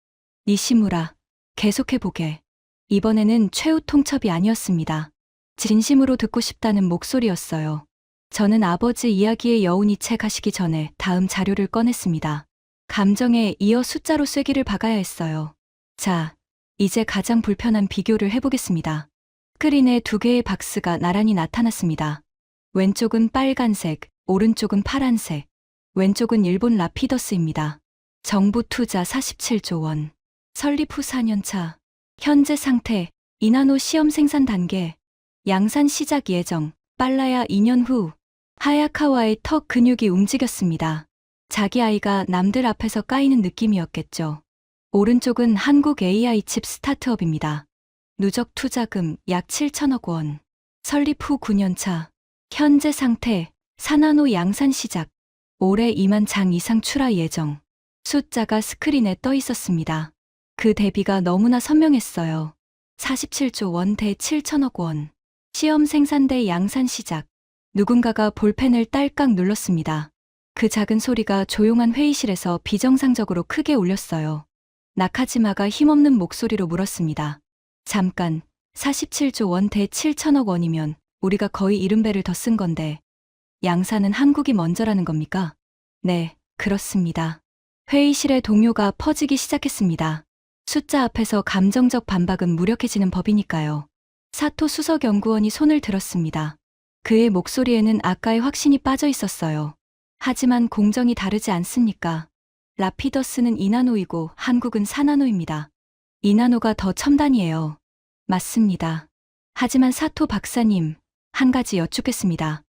니시무라, 계속해보게. 이번에는 최후 통첩이 아니었습니다. 진심으로 듣고 싶다는 목소리였어요. 저는 아버지 이야기의 여운이 채 가시기 전에 다음 자료를 꺼냈습니다. 감정에 이어 숫자로 쐐기를 박아야 했어요. 자, 이제 가장 불편한 비교를 해보겠습니다. 스크린에 두 개의 박스가 나란히 나타났습니다. 왼쪽은 빨간색, 오른쪽은 파란색. 왼쪽은 일본 라피더스입니다. 정부 투자 47조 원. 설립 후 4년차. 현재 상태, 이나노 시험 생산 단계. 양산 시작 예정, 빨라야 2년 후. 하야카와의 턱 근육이 움직였습니다. 자기 아이가 남들 앞에서 까이는 느낌이었겠죠. 오른쪽은 한국 AI 칩 스타트업입니다. 누적 투자금 약 7천억 원. 설립 후 9년차. 현재 상태, 4나노 양산 시작. 올해 2만 장 이상 출하 예정. 숫자가 스크린에 떠 있었습니다. 그 대비가 너무나 선명했어요. 47조 원 대 7천억 원. 시험 생산대 양산 시작. 누군가가 볼펜을 딸깍 눌렀습니다. 그 작은 소리가 조용한 회의실에서 비정상적으로 크게 울렸어요. 나카지마가 힘없는 목소리로 물었습니다. 잠깐, 47조 원 대 7천억 원이면 우리가 거의 70배를 더 쓴 건데 양산은 한국이 먼저라는 겁니까? 네, 그렇습니다. 회의실의 동요가 퍼지기 시작했습니다. 숫자 앞에서 감정적 반박은 무력해지는 법이니까요. 사토 수석연구원이 손을 들었습니다. 그의 목소리에는 아까의 확신이 빠져 있었어요. 하지만 공정이 다르지 않습니까? 라피더스는 2나노이고 한국은 4나노입니다. 2나노가 더 첨단이에요. 맞습니다. 하지만 사토 박사님, 한 가지 여쭙겠습니다.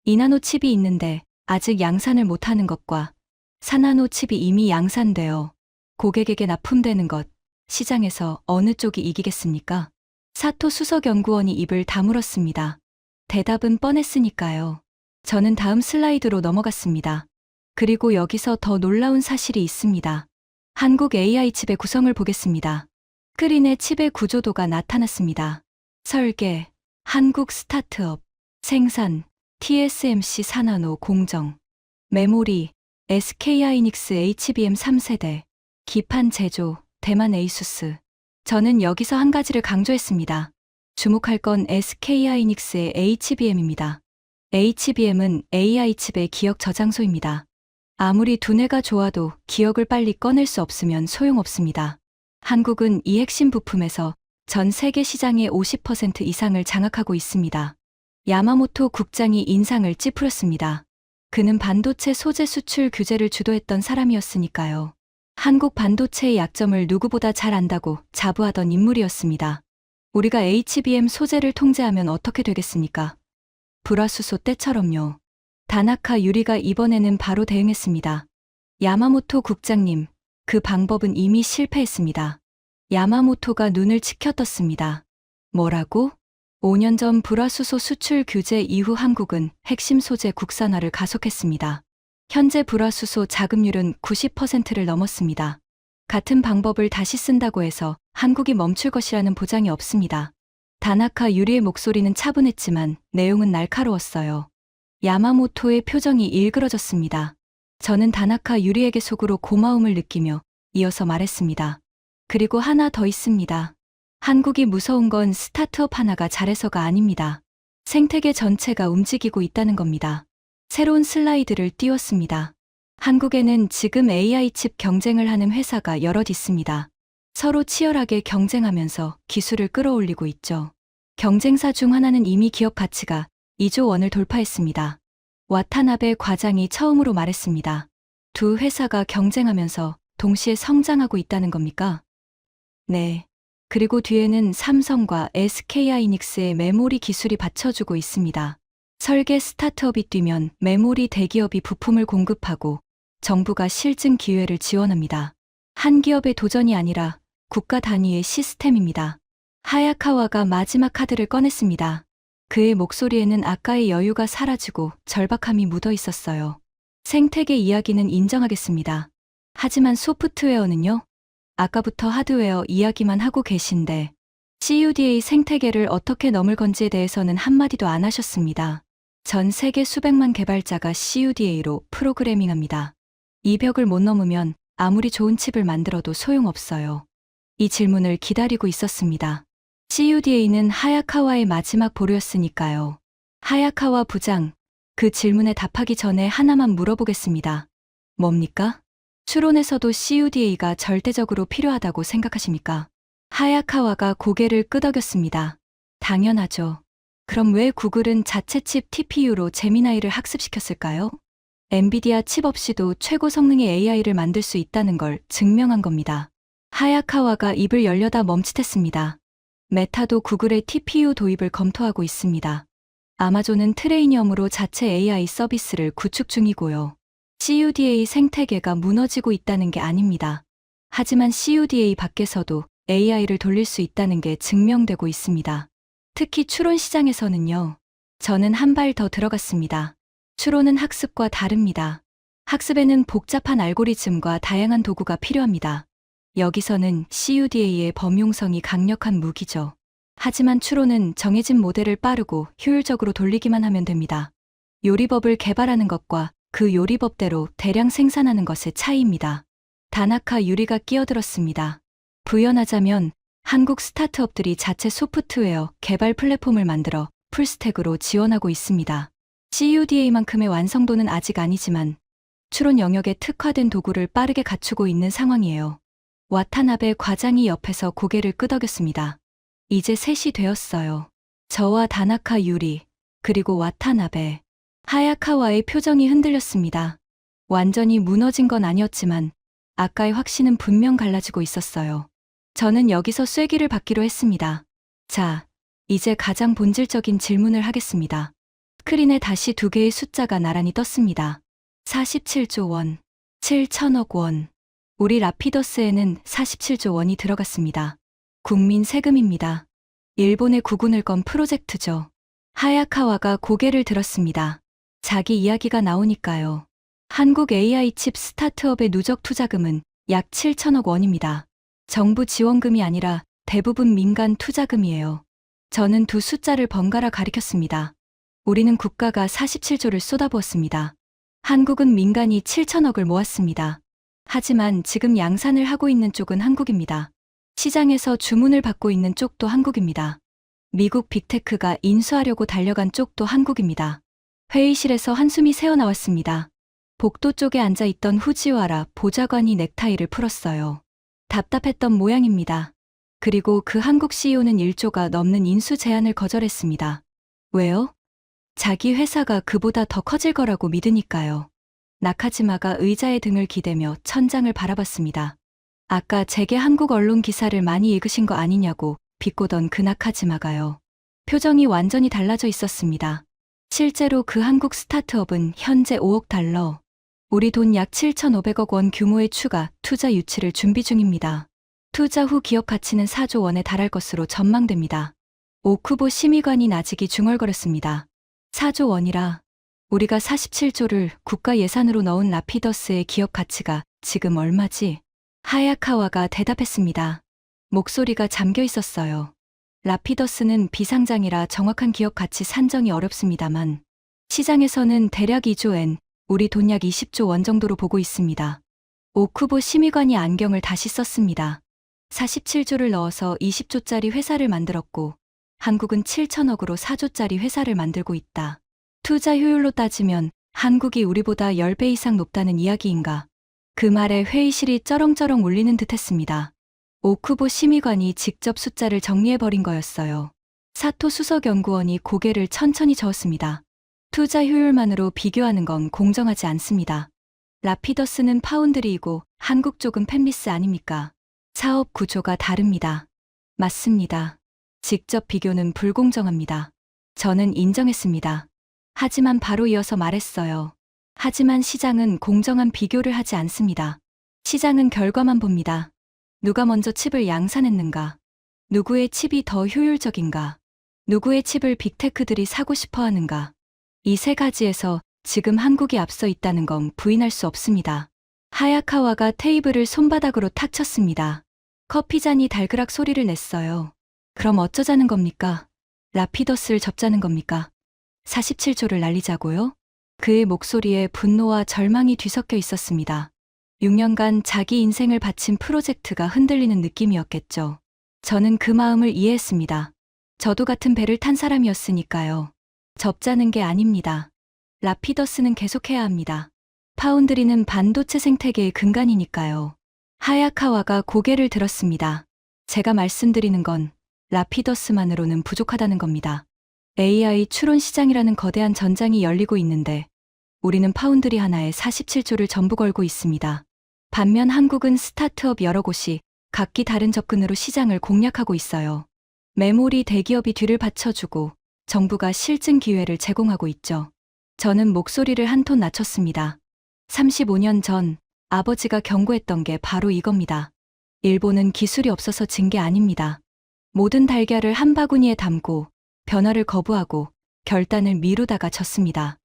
2나노 칩이 있는데 아직 양산을 못하는 것과 4나노 칩이 이미 양산되어 고객에게 납품되는 것, 시장에서 어느 쪽이 이기겠습니까? 사토 수석연구원이 입을 다물었습니다. 대답은 뻔했으니까요. 저는 다음 슬라이드로 넘어갔습니다. 그리고 여기서 더 놀라운 사실이 있습니다. 한국 AI 칩의 구성을 보겠습니다. 스크린에 칩의 구조도가 나타났습니다. 설계, 한국 스타트업, 생산, TSMC 4나노 공정, 메모리, SK하이닉스 HBM 3세대, 기판 제조, 대만 에이수스. 저는 여기서 한 가지를 강조했습니다. 주목할 건 SK하이닉스의 HBM입니다. HBM은 AI 칩의 기억 저장소입니다. 아무리 두뇌가 좋아도 기억을 빨리 꺼낼 수 없으면 소용없습니다. 한국은 이 핵심 부품에서 전 세계 시장의 50% 이상을 장악하고 있습니다. 야마모토 국장이 인상을 찌푸렸습니다. 그는 반도체 소재 수출 규제를 주도했던 사람이었으니까요. 한국 반도체의 약점을 누구보다 잘 안다고 자부하던 인물이었습니다. 우리가 HBM 소재를 통제하면 어떻게 되겠습니까? 불화수소 때처럼요. 다나카 유리가 이번에는 바로 대응했습니다. 야마모토 국장님, 그 방법은 이미 실패했습니다. 야마모토가 눈을 치켜떴습니다. 뭐라고? 5년 전 불화수소 수출 규제 이후 한국은 핵심 소재 국산화를 가속했습니다. 현재 불화수소 자급률은 90%를 넘었습니다. 같은 방법을 다시 쓴다고 해서 한국이 멈출 것이라는 보장이 없습니다. 다나카 유리의 목소리는 차분했지만 내용은 날카로웠어요. 야마모토의 표정이 일그러졌습니다. 저는 다나카 유리에게 속으로 고마움을 느끼며 이어서 말했습니다. 그리고 하나 더 있습니다. 한국이 무서운 건 스타트업 하나가 잘해서가 아닙니다. 생태계 전체가 움직이고 있다는 겁니다. 새로운 슬라이드를 띄웠습니다. 한국에는 지금 AI 칩 경쟁을 하는 회사가 여럿 있습니다. 서로 치열하게 경쟁하면서 기술을 끌어올리고 있죠. 경쟁사 중 하나는 이미 기업 가치가 2조 원을 돌파했습니다. 와타나베 과장이 처음으로 말했습니다. 두 회사가 경쟁하면서 동시에 성장하고 있다는 겁니까? 네. 그리고 뒤에는 삼성과 SK하이닉스의 메모리 기술이 받쳐주고 있습니다. 설계 스타트업이 뛰면 메모리 대기업이 부품을 공급하고 정부가 실증 기회를 지원합니다. 한 기업의 도전이 아니라 국가 단위의 시스템입니다. 하야카와가 마지막 카드를 꺼냈습니다. 그의 목소리에는 아까의 여유가 사라지고 절박함이 묻어 있었어요. 생태계 이야기는 인정하겠습니다. 하지만 소프트웨어는요? 아까부터 하드웨어 이야기만 하고 계신데 CUDA 생태계를 어떻게 넘을 건지에 대해서는 한마디도 안 하셨습니다. 전 세계 수백만 개발자가 CUDA로 프로그래밍합니다. 이 벽을 못 넘으면 아무리 좋은 칩을 만들어도 소용없어요. 이 질문을 기다리고 있었습니다. CUDA는 하야카와의 마지막 보루였으니까요. 하야카와 부장, 그 질문에 답하기 전에 하나만 물어보겠습니다. 뭡니까? 추론에서도 CUDA가 절대적으로 필요하다고 생각하십니까? 하야카와가 고개를 끄덕였습니다. 당연하죠. 그럼 왜 구글은 자체 칩 TPU로 제미나이를 학습시켰을까요? 엔비디아 칩 없이도 최고 성능의 AI를 만들 수 있다는 걸 증명한 겁니다. 하야카와가 입을 열려다 멈칫했습니다. 메타도 구글의 TPU 도입을 검토하고 있습니다. 아마존은 트레이니엄으로 자체 AI 서비스를 구축 중이고요. CUDA 생태계가 무너지고 있다는 게 아닙니다. 하지만 CUDA 밖에서도 AI를 돌릴 수 있다는 게 증명되고 있습니다. 특히 추론 시장에서는요. 저는 한 발 더 들어갔습니다. 추론은 학습과 다릅니다. 학습에는 복잡한 알고리즘과 다양한 도구가 필요합니다. 여기서는 CUDA의 범용성이 강력한 무기죠. 하지만 추론은 정해진 모델을 빠르고 효율적으로 돌리기만 하면 됩니다. 요리법을 개발하는 것과 그 요리법대로 대량 생산하는 것의 차이입니다. 다나카 유리가 끼어들었습니다. 부연하자면 한국 스타트업들이 자체 소프트웨어 개발 플랫폼을 만들어 풀스택으로 지원하고 있습니다. CUDA만큼의 완성도는 아직 아니지만 추론 영역에 특화된 도구를 빠르게 갖추고 있는 상황이에요. 와타나베 과장이 옆에서 고개를 끄덕였습니다. 이제 셋이 되었어요. 저와 다나카 유리, 그리고 와타나베. 하야카와의 표정이 흔들렸습니다. 완전히 무너진 건 아니었지만 아까의 확신은 분명 갈라지고 있었어요. 저는 여기서 쐐기를 받기로 했습니다. 자, 이제 가장 본질적인 질문을 하겠습니다. 스크린에 다시 두 개의 숫자가 나란히 떴습니다. 47조 원, 7천억 원. 우리 라피더스에는 47조 원이 들어갔습니다. 국민 세금입니다. 일본의 국운을 건 프로젝트죠. 하야카와가 고개를 들었습니다. 자기 이야기가 나오니까요. 한국 AI 칩 스타트업의 누적 투자금은 약 7천억 원입니다. 정부 지원금이 아니라 대부분 민간 투자금이에요. 저는 두 숫자를 번갈아 가리켰습니다. 우리는 국가가 47조를 쏟아부었습니다. 한국은 민간이 7천억을 모았습니다. 하지만 지금 양산을 하고 있는 쪽은 한국입니다. 시장에서 주문을 받고 있는 쪽도 한국입니다. 미국 빅테크가 인수하려고 달려간 쪽도 한국입니다. 회의실에서 한숨이 새어나왔습니다. 복도 쪽에 앉아 있던 후지와라 보좌관이 넥타이를 풀었어요. 답답했던 모양입니다. 그리고 그 한국 CEO는 1조가 넘는 인수 제안을 거절했습니다. 왜요? 자기 회사가 그보다 더 커질 거라고 믿으니까요. 나카지마가 의자에 등을 기대며 천장을 바라봤습니다. 아까 제게 한국 언론 기사를 많이 읽으신 거 아니냐고 비꼬던 그 나카지마가요. 표정이 완전히 달라져 있었습니다. 실제로 그 한국 스타트업은 현재 5억 달러, 우리 돈 약 7,500억 원 규모의 추가 투자 유치를 준비 중입니다. 투자 후 기업 가치는 4조 원에 달할 것으로 전망됩니다. 오쿠보 심의관이 나직이 중얼거렸습니다. 4조 원이라 우리가 47조를 국가 예산으로 넣은 라피더스의 기업 가치가 지금 얼마지? 하야카와가 대답했습니다. 목소리가 잠겨 있었어요. 라피더스는 비상장이라 정확한 기업 가치 산정이 어렵습니다만 시장에서는 대략 2조엔 우리 돈 약 20조 원 정도로 보고 있습니다. 오쿠보 심의관이 안경을 다시 썼습니다. 47조를 넣어서 20조짜리 회사를 만들었고 한국은 7천억으로 4조짜리 회사를 만들고 있다. 투자 효율로 따지면 한국이 우리보다 10배 이상 높다는 이야기인가. 그 말에 회의실이 쩌렁쩌렁 울리는 듯했습니다. 오쿠보 심의관이 직접 숫자를 정리해버린 거였어요. 사토 수석연구원이 고개를 천천히 저었습니다. 투자 효율만으로 비교하는 건 공정하지 않습니다. 라피더스는 파운드리이고 한국 쪽은 팹리스 아닙니까? 사업 구조가 다릅니다. 맞습니다. 직접 비교는 불공정합니다. 저는 인정했습니다. 하지만 바로 이어서 말했어요. 하지만 시장은 공정한 비교를 하지 않습니다. 시장은 결과만 봅니다. 누가 먼저 칩을 양산했는가? 누구의 칩이 더 효율적인가? 누구의 칩을 빅테크들이 사고 싶어 하는가? 이 세 가지에서 지금 한국이 앞서 있다는 건 부인할 수 없습니다. 하야카와가 테이블을 손바닥으로 탁 쳤습니다. 커피잔이 달그락 소리를 냈어요. 그럼 어쩌자는 겁니까? 라피더스를 접자는 겁니까? 47조를 날리자고요? 그의 목소리에 분노와 절망이 뒤섞여 있었습니다. 6년간 자기 인생을 바친 프로젝트가 흔들리는 느낌이었겠죠. 저는 그 마음을 이해했습니다. 저도 같은 배를 탄 사람이었으니까요. 접자는 게 아닙니다. 라피더스는 계속해야 합니다. 파운드리는 반도체 생태계의 근간이니까요. 하야카와가 고개를 들었습니다. 제가 말씀드리는 건 라피더스만으로는 부족하다는 겁니다. AI 추론 시장이라는 거대한 전장이 열리고 있는데 우리는 파운드리 하나에 47조를 전부 걸고 있습니다. 반면 한국은 스타트업 여러 곳이 각기 다른 접근으로 시장을 공략하고 있어요. 메모리 대기업이 뒤를 받쳐주고 정부가 실증 기회를 제공하고 있죠. 저는 목소리를 한 톤 낮췄습니다. 35년 전 아버지가 경고했던 게 바로 이겁니다. 일본은 기술이 없어서 진 게 아닙니다. 모든 달걀을 한 바구니에 담고 변화를 거부하고 결단을 미루다가 졌습니다.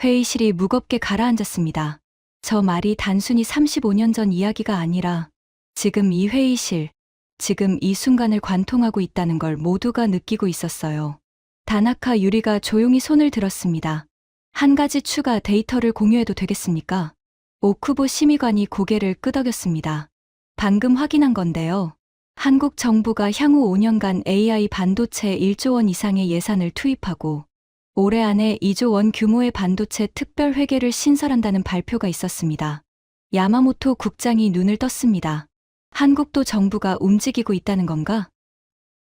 회의실이 무겁게 가라앉았습니다. 저 말이 단순히 35년 전 이야기가 아니라 지금 이 회의실, 지금 이 순간을 관통하고 있다는 걸 모두가 느끼고 있었어요. 다나카 유리가 조용히 손을 들었습니다. 한 가지 추가 데이터를 공유해도 되겠습니까? 오쿠보 심의관이 고개를 끄덕였습니다. 방금 확인한 건데요. 한국 정부가 향후 5년간 AI 반도체 1조 원 이상의 예산을 투입하고 올해 안에 2조 원 규모의 반도체 특별 회계를 신설한다는 발표가 있었습니다. 야마모토 국장이 눈을 떴습니다. 한국도 정부가 움직이고 있다는 건가?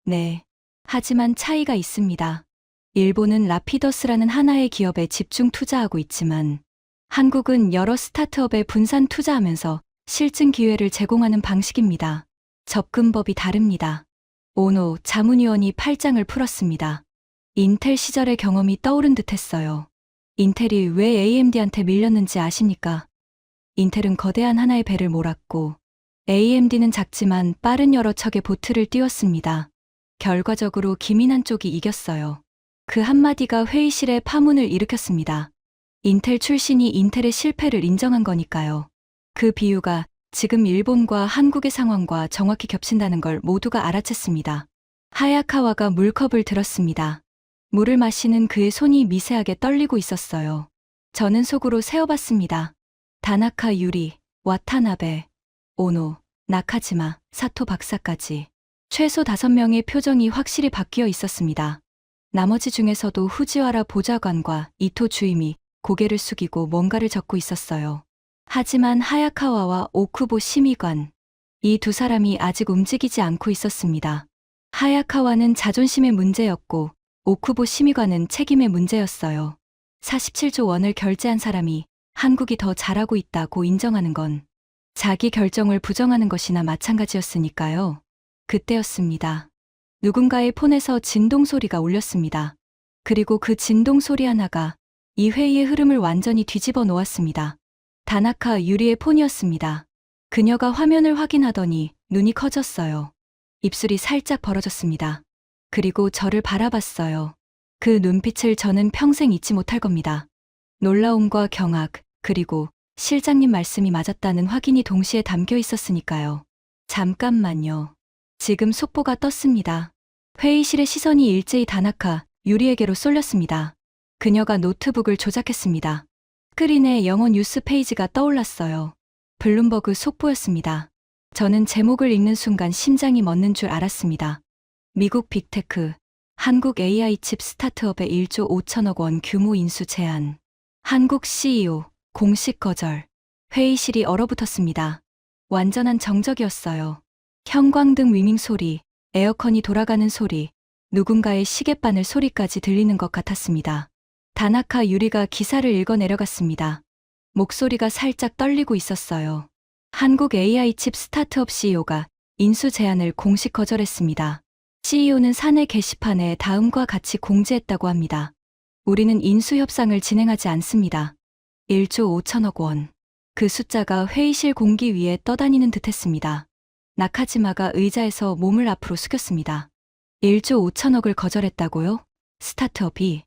네. 하지만 차이가 있습니다. 일본은 라피더스라는 하나의 기업에 집중 투자하고 있지만 한국은 여러 스타트업에 분산 투자하면서 실증 기회를 제공하는 방식입니다. 접근법이 다릅니다. 오노 자문위원이 팔짱을 풀었습니다. 인텔 시절의 경험이 떠오른 듯했어요. 인텔이 왜 AMD한테 밀렸는지 아십니까? 인텔은 거대한 하나의 배를 몰았고 AMD는 작지만 빠른 여러 척의 보트를 띄웠습니다. 결과적으로 기민한 쪽이 이겼어요. 그 한마디가 회의실에 파문을 일으켰습니다. 인텔 출신이 인텔의 실패를 인정한 거니까요. 그 비유가 지금 일본과 한국의 상황과 정확히 겹친다는 걸 모두가 알아챘습니다. 하야카와가 물컵을 들었습니다. 물을 마시는 그의 손이 미세하게 떨리고 있었어요. 저는 속으로 세어봤습니다. 다나카 유리, 와타나베, 오노, 나카지마, 사토 박사까지 최소 5명의 표정이 확실히 바뀌어 있었습니다. 나머지 중에서도 후지와라 보좌관과 이토 주임이 고개를 숙이고 뭔가를 적고 있었어요. 하지만 하야카와와 오쿠보 심의관, 이 두 사람이 아직 움직이지 않고 있었습니다. 하야카와는 자존심의 문제였고 오쿠보 심의관은 책임의 문제였어요. 47조 원을 결제한 사람이 한국이 더 잘하고 있다고 인정하는 건 자기 결정을 부정하는 것이나 마찬가지였으니까요. 그때였습니다. 누군가의 폰에서 진동 소리가 울렸습니다. 그리고 그 진동 소리 하나가 이 회의의 흐름을 완전히 뒤집어 놓았습니다. 다나카 유리의 폰이었습니다. 그녀가 화면을 확인하더니 눈이 커졌어요. 입술이 살짝 벌어졌습니다. 그리고 저를 바라봤어요. 그 눈빛을 저는 평생 잊지 못할 겁니다. 놀라움과 경악, 그리고 실장님 말씀이 맞았다는 확인이 동시에 담겨 있었으니까요. 잠깐만요. 지금 속보가 떴습니다. 회의실의 시선이 일제히 다나카 유리에게로 쏠렸습니다. 그녀가 노트북을 조작했습니다. 스크린에 영어 뉴스 페이지가 떠올랐어요. 블룸버그 속보였습니다. 저는 제목을 읽는 순간 심장이 멎는 줄 알았습니다. 미국 빅테크, 한국 AI 칩 스타트업의 1조 5천억 원 규모 인수 제안. 한국 CEO 공식 거절. 회의실이 얼어붙었습니다. 완전한 정적이었어요. 형광등 위밍 소리, 에어컨이 돌아가는 소리, 누군가의 시계바늘 소리까지 들리는 것 같았습니다. 다나카 유리가 기사를 읽어 내려갔습니다. 목소리가 살짝 떨리고 있었어요. 한국 AI 칩 스타트업 CEO가 인수 제안을 공식 거절했습니다. CEO는 사내 게시판에 다음과 같이 공지했다고 합니다. 우리는 인수 협상을 진행하지 않습니다. 1조 5천억 원. 그 숫자가 회의실 공기 위에 떠다니는 듯했습니다. 나카지마가 의자에서 몸을 앞으로 숙였습니다. 1조 5천억을 거절했다고요? 스타트업이?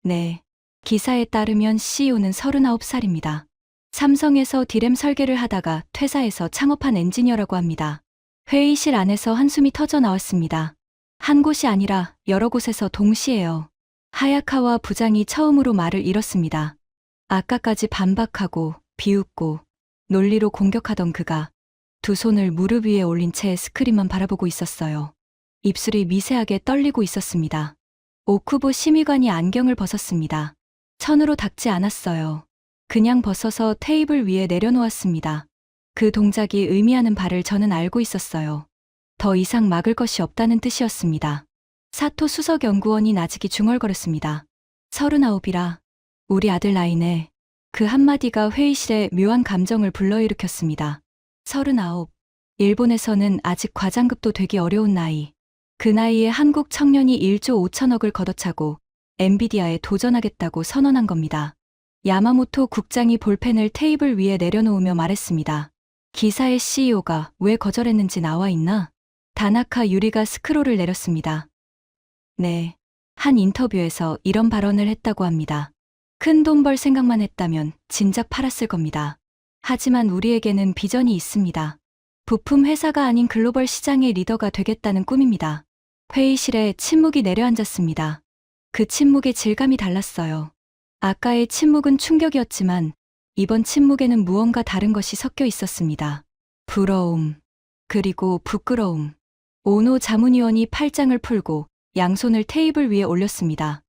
네. 기사에 따르면 CEO는 39살입니다. 삼성에서 디램 설계를 하다가 퇴사해서 창업한 엔지니어라고 합니다. 회의실 안에서 한숨이 터져 나왔습니다. 한 곳이 아니라 여러 곳에서 동시에요. 하야카와 부장이 처음으로 말을 잃었습니다. 아까까지 반박하고 비웃고 논리로 공격하던 그가 두 손을 무릎 위에 올린 채 스크린만 바라보고 있었어요. 입술이 미세하게 떨리고 있었습니다. 오쿠보 심의관이 안경을 벗었습니다. 천으로 닦지 않았어요. 그냥 벗어서 테이블 위에 내려놓았습니다. 그 동작이 의미하는 바를 저는 알고 있었어요. 더 이상 막을 것이 없다는 뜻이었습니다. 사토 수석연구원이 나직이 중얼거렸습니다. 39이라 우리 아들 나이네. 그 한마디가 회의실에 묘한 감정을 불러일으켰습니다. 39. 일본에서는 아직 과장급도 되기 어려운 나이. 그 나이에 한국 청년이 1조 5천억을 걷어차고 엔비디아에 도전하겠다고 선언한 겁니다. 야마모토 국장이 볼펜을 테이블 위에 내려놓으며 말했습니다. 기사의 CEO가 왜 거절했는지 나와 있나? 다나카 유리가 스크롤을 내렸습니다. 네. 한 인터뷰에서 이런 발언을 했다고 합니다. 큰 돈 벌 생각만 했다면 진작 팔았을 겁니다. 하지만 우리에게는 비전이 있습니다. 부품 회사가 아닌 글로벌 시장의 리더가 되겠다는 꿈입니다. 회의실에 침묵이 내려앉았습니다. 그 침묵의 질감이 달랐어요. 아까의 침묵은 충격이었지만 이번 침묵에는 무언가 다른 것이 섞여 있었습니다. 부러움, 그리고 부끄러움. 오노 자문위원이 팔짱을 풀고 양손을 테이블 위에 올렸습니다.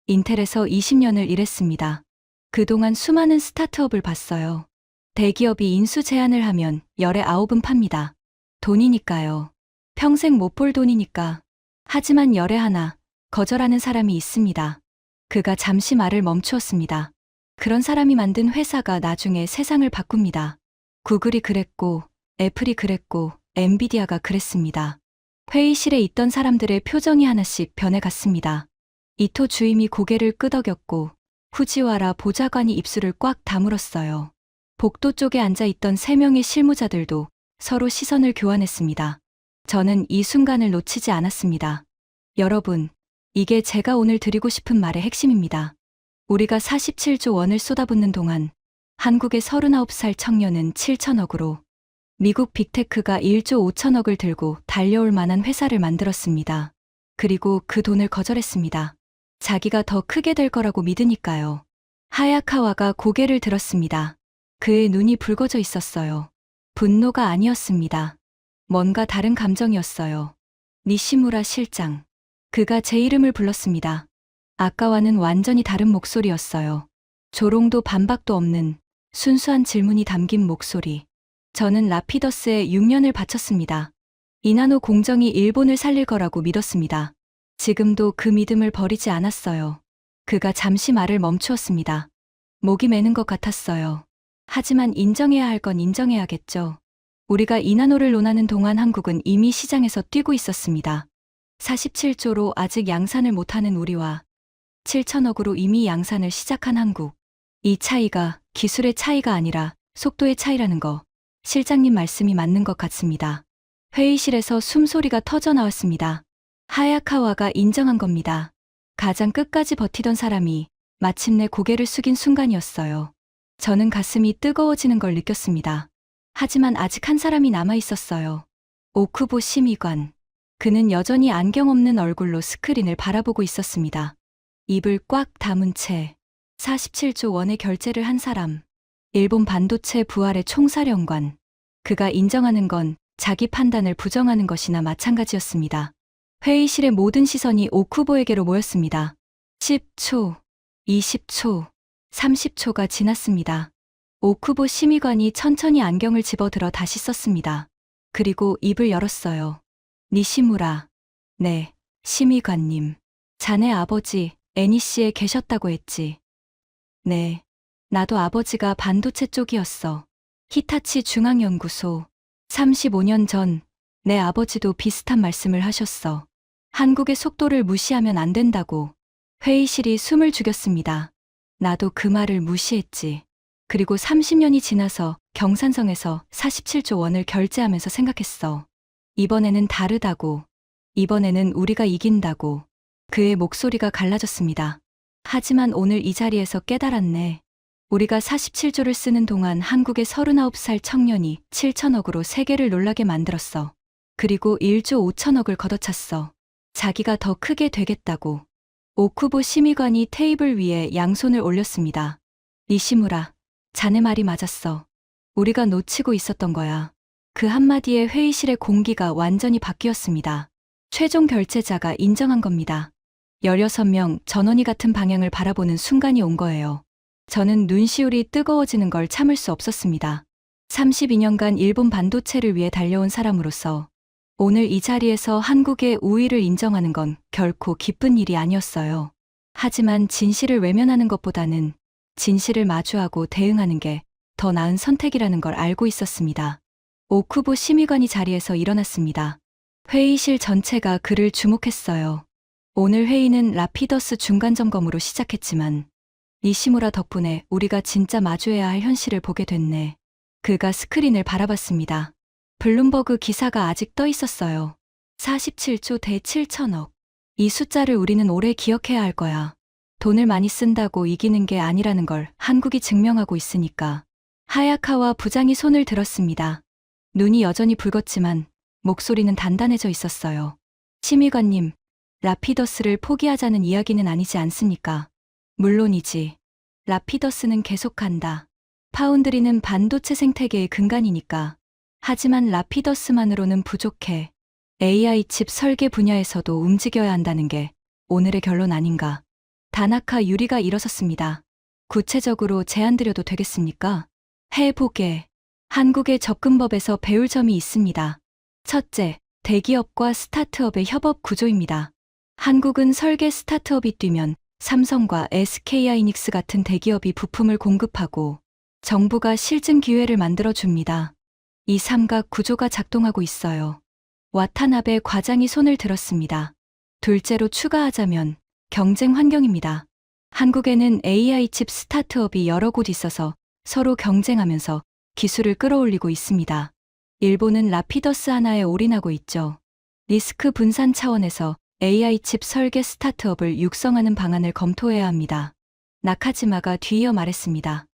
인텔에서 20년을 일했습니다. 그동안 수많은 스타트업을 봤어요. 대기업이 인수 제안을 하면 열에 9은 팝니다. 돈이니까요. 평생 못 볼 돈이니까. 하지만 열에 하나 거절하는 사람이 있습니다. 그가 잠시 말을 멈추었습니다. 그런 사람이 만든 회사가 나중에 세상을 바꿉니다. 구글이 그랬고, 애플이 그랬고, 엔비디아가 그랬습니다. 회의실에 있던 사람들의 표정이 하나씩 변해갔습니다. 이토 주임이 고개를 끄덕였고 후지와라 보좌관이 입술을 꽉 다물었어요. 복도 쪽에 앉아있던 3명의 실무자들도 서로 시선을 교환했습니다. 저는 이 순간을 놓치지 않았습니다. 여러분, 이게 제가 오늘 드리고 싶은 말의 핵심입니다. 우리가 47조 원을 쏟아붓는 동안 한국의 39살 청년은 7천억으로 미국 빅테크가 1조 5천억을 들고 달려올 만한 회사를 만들었습니다. 그리고 그 돈을 거절했습니다. 자기가 더 크게 될 거라고 믿으니까요. 하야카와가 고개를 들었습니다. 그의 눈이 붉어져 있었어요. 분노가 아니었습니다. 뭔가 다른 감정이었어요. 니시무라 실장. 그가 제 이름을 불렀습니다. 아까와는 완전히 다른 목소리였어요. 조롱도 반박도 없는 순수한 질문이 담긴 목소리. 저는 라피더스에 6년을 바쳤습니다. 이나노 공정이 일본을 살릴 거라고 믿었습니다. 지금도 그 믿음을 버리지 않았어요. 그가 잠시 말을 멈추었습니다. 목이 메는 것 같았어요. 하지만 인정해야 할 건 인정해야겠죠. 우리가 이나노를 논하는 동안 한국은 이미 시장에서 뛰고 있었습니다. 47조로 아직 양산을 못하는 우리와 7천억으로 이미 양산을 시작한 한국. 이 차이가 기술의 차이가 아니라 속도의 차이라는 거. 실장님 말씀이 맞는 것 같습니다. 회의실에서 숨소리가 터져 나왔습니다. 하야카와가 인정한 겁니다. 가장 끝까지 버티던 사람이 마침내 고개를 숙인 순간이었어요. 저는 가슴이 뜨거워지는 걸 느꼈습니다. 하지만 아직 한 사람이 남아 있었어요. 오쿠보 심의관. 그는 여전히 안경 없는 얼굴로 스크린을 바라보고 있었습니다. 입을 꽉 다문 채 47조 원의 결제를 한 사람. 일본 반도체 부활의 총사령관. 그가 인정하는 건 자기 판단을 부정하는 것이나 마찬가지였습니다. 회의실의 모든 시선이 오쿠보에게로 모였습니다. 10초, 20초, 30초가 지났습니다. 오쿠보 심의관이 천천히 안경을 집어들어 다시 썼습니다. 그리고 입을 열었어요. 니시무라. 네, 심의관님. 자네 아버지, 애니씨에 계셨다고 했지. 네. 나도 아버지가 반도체 쪽이었어. 히타치 중앙연구소. 35년 전, 내 아버지도 비슷한 말씀을 하셨어. 한국의 속도를 무시하면 안 된다고. 회의실이 숨을 죽였습니다. 나도 그 말을 무시했지. 그리고 30년이 지나서 경산성에서 47조 원을 결제하면서 생각했어. 이번에는 다르다고. 이번에는 우리가 이긴다고. 그의 목소리가 갈라졌습니다. 하지만 오늘 이 자리에서 깨달았네. 우리가 47조를 쓰는 동안 한국의 39살 청년이 7천억으로 세계를 놀라게 만들었어. 그리고 1조 5천억을 걷어찼어. 자기가 더 크게 되겠다고. 오쿠보 심의관이 테이블 위에 양손을 올렸습니다. 니시무라, 자네 말이 맞았어. 우리가 놓치고 있었던 거야. 그 한마디에 회의실의 공기가 완전히 바뀌었습니다. 최종 결제자가 인정한 겁니다. 16명 전원이 같은 방향을 바라보는 순간이 온 거예요. 저는 눈시울이 뜨거워지는 걸 참을 수 없었습니다. 32년간 일본 반도체를 위해 달려온 사람으로서 오늘 이 자리에서 한국의 우위를 인정하는 건 결코 기쁜 일이 아니었어요. 하지만 진실을 외면하는 것보다는 진실을 마주하고 대응하는 게 더 나은 선택이라는 걸 알고 있었습니다. 오쿠보 심의관이 자리에서 일어났습니다. 회의실 전체가 그를 주목했어요. 오늘 회의는 라피더스 중간점검으로 시작했지만 니시무라 덕분에 우리가 진짜 마주해야 할 현실을 보게 됐네. 그가 스크린을 바라봤습니다. 블룸버그 기사가 아직 떠 있었어요. 47조 대 7천억. 이 숫자를 우리는 오래 기억해야 할 거야. 돈을 많이 쓴다고 이기는 게 아니라는 걸 한국이 증명하고 있으니까. 하야카와 부장이 손을 들었습니다. 눈이 여전히 붉었지만 목소리는 단단해져 있었어요. 심의관님, 라피더스를 포기하자는 이야기는 아니지 않습니까? 물론이지. 라피더스는 계속한다. 파운드리는 반도체 생태계의 근간이니까. 하지만 라피더스만으로는 부족해. AI 칩 설계 분야에서도 움직여야 한다는 게 오늘의 결론 아닌가. 다나카 유리가 일어섰습니다. 구체적으로 제안드려도 되겠습니까? 해보게. 한국의 접근법에서 배울 점이 있습니다. 첫째, 대기업과 스타트업의 협업 구조입니다. 한국은 설계 스타트업이 뛰면 삼성과 SK하이닉스 같은 대기업이 부품을 공급하고 정부가 실증 기회를 만들어줍니다. 이 삼각 구조가 작동하고 있어요. 와타나베 과장이 손을 들었습니다. 둘째로 추가하자면 경쟁 환경입니다. 한국에는 AI 칩 스타트업이 여러 곳 있어서 서로 경쟁하면서 기술을 끌어올리고 있습니다. 일본은 라피더스 하나에 올인하고 있죠. 리스크 분산 차원에서 AI 칩 설계 스타트업을 육성하는 방안을 검토해야 합니다. 나카지마가 뒤이어 말했습니다.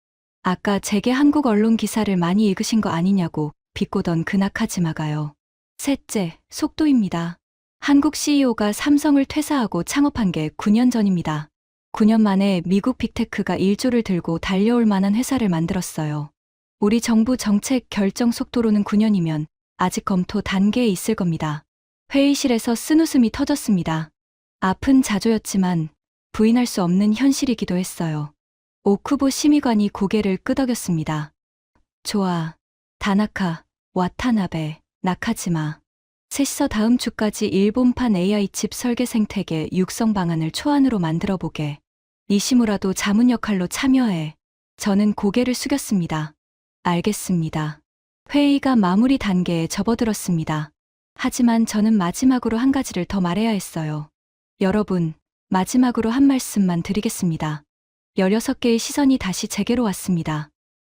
아까 제게 한국 언론 기사를 많이 읽으신 거 아니냐고 비꼬던 그 나카지마가요. 셋째, 속도입니다. 한국 CEO가 삼성을 퇴사하고 창업한 게 9년 전입니다. 9년 만에 미국 빅테크가 1조를 들고 달려올 만한 회사를 만들었어요. 우리 정부 정책 결정 속도로는 9년이면 아직 검토 단계에 있을 겁니다. 회의실에서 쓴웃음이 터졌습니다. 아픈 자조였지만 부인할 수 없는 현실이기도 했어요. 오쿠보 심의관이 고개를 끄덕였습니다. 좋아. 다나카, 와타나베, 나카지마. 셋이서 다음 주까지 일본판 AI 칩 설계 생태계 육성 방안을 초안으로 만들어보게. 니시무라도 자문 역할로 참여해. 저는 고개를 숙였습니다. 알겠습니다. 회의가 마무리 단계에 접어들었습니다. 하지만 저는 마지막으로 한 가지를 더 말해야 했어요. 여러분, 마지막으로 한 말씀만 드리겠습니다. 16개의 시선이 다시 제게로 왔습니다.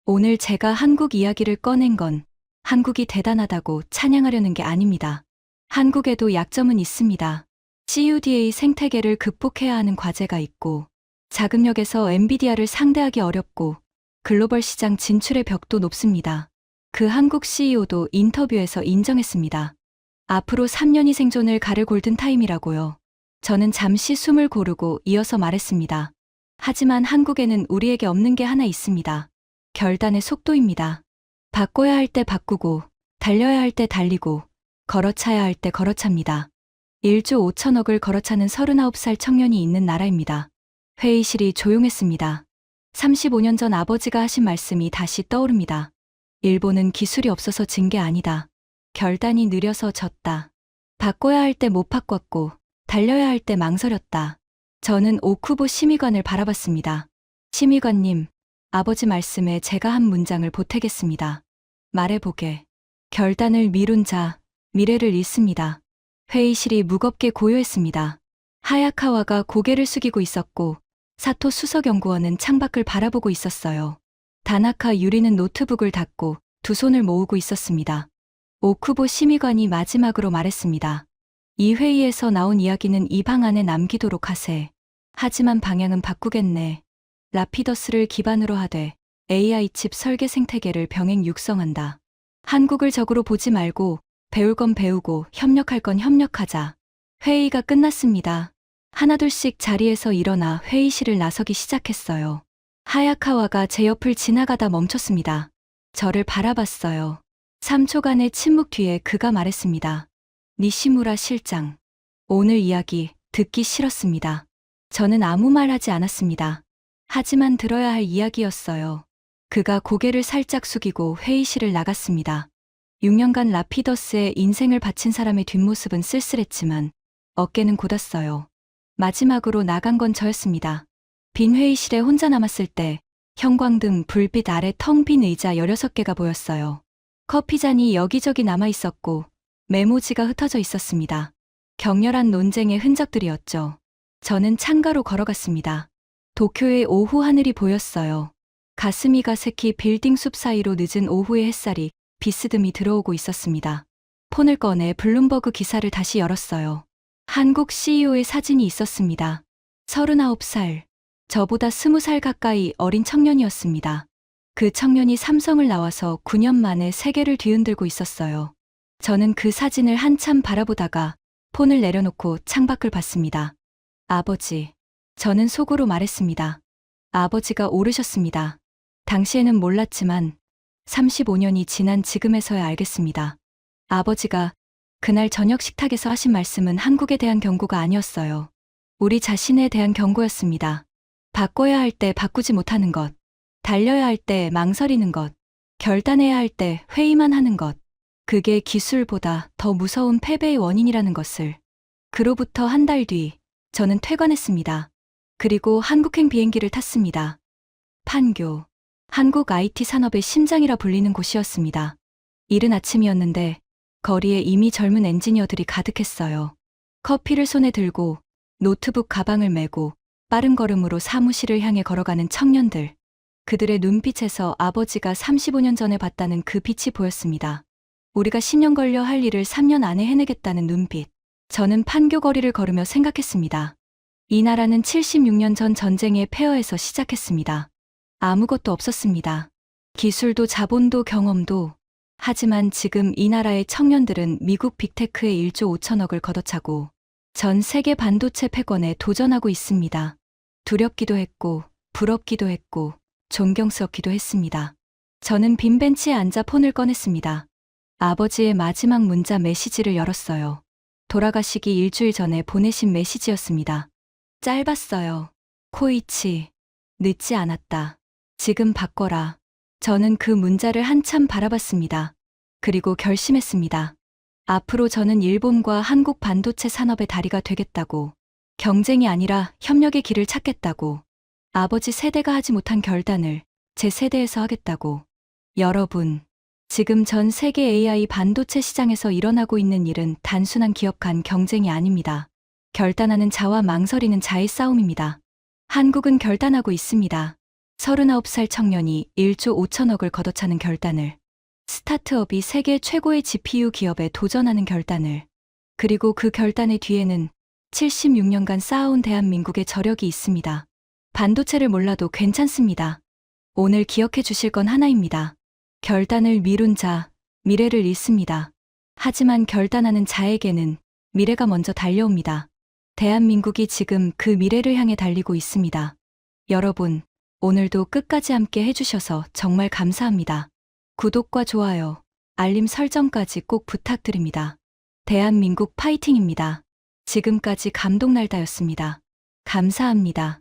오늘 제가 한국 이야기를 꺼낸 건 한국이 대단하다고 찬양하려는 게 아닙니다. 한국에도 약점은 있습니다. CUDA 생태계를 극복해야 하는 과제가 있고, 자금력에서 엔비디아를 상대하기 어렵고, 글로벌 시장 진출의 벽도 높습니다. 그 한국 CEO도 인터뷰에서 인정했습니다. 앞으로 3년이 생존을 가를 골든타임이라고요. 저는 잠시 숨을 고르고 이어서 말했습니다. 하지만 한국에는 우리에게 없는 게 하나 있습니다. 결단의 속도입니다. 바꿔야 할 때 바꾸고, 달려야 할 때 달리고, 걸어차야 할 때 걸어찹니다. 1조 5천억을 걸어차는 39살 청년이 있는 나라입니다. 회의실이 조용했습니다. 35년 전 아버지가 하신 말씀이 다시 떠오릅니다. 일본은 기술이 없어서 진 게 아니다. 결단이 느려서 졌다. 바꿔야 할 때 못 바꿨고 달려야 할 때 망설였다. 저는 오쿠보 심의관을 바라봤습니다. 심의관님, 아버지 말씀에 제가 한 문장을 보태겠습니다. 말해보게. 결단을 미룬 자, 미래를 잃습니다. 회의실이 무겁게 고요했습니다. 하야카와가 고개를 숙이고 있었고 사토 수석연구원은 창밖을 바라보고 있었어요. 다나카 유리는 노트북을 닫고 두 손을 모으고 있었습니다. 오쿠보 심의관이 마지막으로 말했습니다. 이 회의에서 나온 이야기는 이 방 안에 남기도록 하세. 하지만 방향은 바꾸겠네. 라피더스를 기반으로 하되 AI 칩 설계 생태계를 병행 육성한다. 한국을 적으로 보지 말고 배울 건 배우고 협력할 건 협력하자. 회의가 끝났습니다. 하나둘씩 자리에서 일어나 회의실을 나서기 시작했어요. 하야카와가 제 옆을 지나가다 멈췄습니다. 저를 바라봤어요. 3초간의 침묵 뒤에 그가 말했습니다. 니시무라 실장. 오늘 이야기 듣기 싫었습니다. 저는 아무 말 하지 않았습니다. 하지만 들어야 할 이야기였어요. 그가 고개를 살짝 숙이고 회의실을 나갔습니다. 6년간 라피더스에 인생을 바친 사람의 뒷모습은 쓸쓸했지만 어깨는 곧았어요. 마지막으로 나간 건 저였습니다. 빈 회의실에 혼자 남았을 때 형광등 불빛 아래 텅 빈 의자 16개가 보였어요. 커피잔이 여기저기 남아 있었고 메모지가 흩어져 있었습니다. 격렬한 논쟁의 흔적들이었죠. 저는 창가로 걸어갔습니다. 도쿄의 오후 하늘이 보였어요. 가슴이 가색히 빌딩 숲 사이로 늦은 오후의 햇살이 비스듬히 들어오고 있었습니다. 폰을 꺼내 블룸버그 기사를 다시 열었어요. 한국 CEO의 사진이 있었습니다. 39살, 저보다 20살 가까이 어린 청년이었습니다. 그 청년이 삼성을 나와서 9년 만에 세계를 뒤흔들고 있었어요. 저는 그 사진을 한참 바라보다가 폰을 내려놓고 창밖을 봤습니다. 아버지, 저는 속으로 말했습니다. 아버지가 오르셨습니다. 당시에는 몰랐지만 35년이 지난 지금에서야 알겠습니다. 아버지가 그날 저녁 식탁에서 하신 말씀은 한국에 대한 경고가 아니었어요. 우리 자신에 대한 경고였습니다. 바꿔야 할 때 바꾸지 못하는 것, 달려야 할 때 망설이는 것, 결단해야 할 때 회의만 하는 것, 그게 기술보다 더 무서운 패배의 원인이라는 것을. 그로부터 한 달 뒤, 저는 퇴관했습니다. 그리고 한국행 비행기를 탔습니다. 판교, 한국 IT 산업의 심장이라 불리는 곳이었습니다. 이른 아침이었는데 거리에 이미 젊은 엔지니어들이 가득했어요. 커피를 손에 들고 노트북 가방을 메고 빠른 걸음으로 사무실을 향해 걸어가는 청년들. 그들의 눈빛에서 아버지가 35년 전에 봤다는 그 빛이 보였습니다. 우리가 10년 걸려 할 일을 3년 안에 해내겠다는 눈빛. 저는 판교 거리를 걸으며 생각했습니다. 이 나라는 76년 전 전쟁의 폐허에서 시작했습니다. 아무것도 없었습니다. 기술도 자본도 경험도. 하지만 지금 이 나라의 청년들은 미국 빅테크에 1조 5천억을 걷어차고 전 세계 반도체 패권에 도전하고 있습니다. 두렵기도 했고 부럽기도 했고 존경스럽기도 했습니다. 저는 빈 벤치에 앉아 폰을 꺼냈습니다. 아버지의 마지막 문자 메시지를 열었어요. 돌아가시기 일주일 전에 보내신 메시지였습니다. 짧았어요. 코이치, 늦지 않았다. 지금 바꿔라. 저는 그 문자를 한참 바라봤습니다. 그리고 결심했습니다. 앞으로 저는 일본과 한국 반도체 산업의 다리가 되겠다고. 경쟁이 아니라 협력의 길을 찾겠다고. 아버지 세대가 하지 못한 결단을 제 세대에서 하겠다고. 여러분, 지금 전 세계 AI 반도체 시장에서 일어나고 있는 일은 단순한 기업 간 경쟁이 아닙니다. 결단하는 자와 망설이는 자의 싸움입니다. 한국은 결단하고 있습니다. 39살 청년이 1조 5천억을 걷어차는 결단을. 스타트업이 세계 최고의 GPU 기업에 도전하는 결단을. 그리고 그 결단의 뒤에는 76년간 쌓아온 대한민국의 저력이 있습니다. 반도체를 몰라도 괜찮습니다. 오늘 기억해 주실 건 하나입니다. 결단을 미룬 자, 미래를 잃습니다. 하지만 결단하는 자에게는 미래가 먼저 달려옵니다. 대한민국이 지금 그 미래를 향해 달리고 있습니다. 여러분, 오늘도 끝까지 함께 해주셔서 정말 감사합니다. 구독과 좋아요, 알림 설정까지 꼭 부탁드립니다. 대한민국 파이팅입니다. 지금까지 감동날다였습니다. 감사합니다.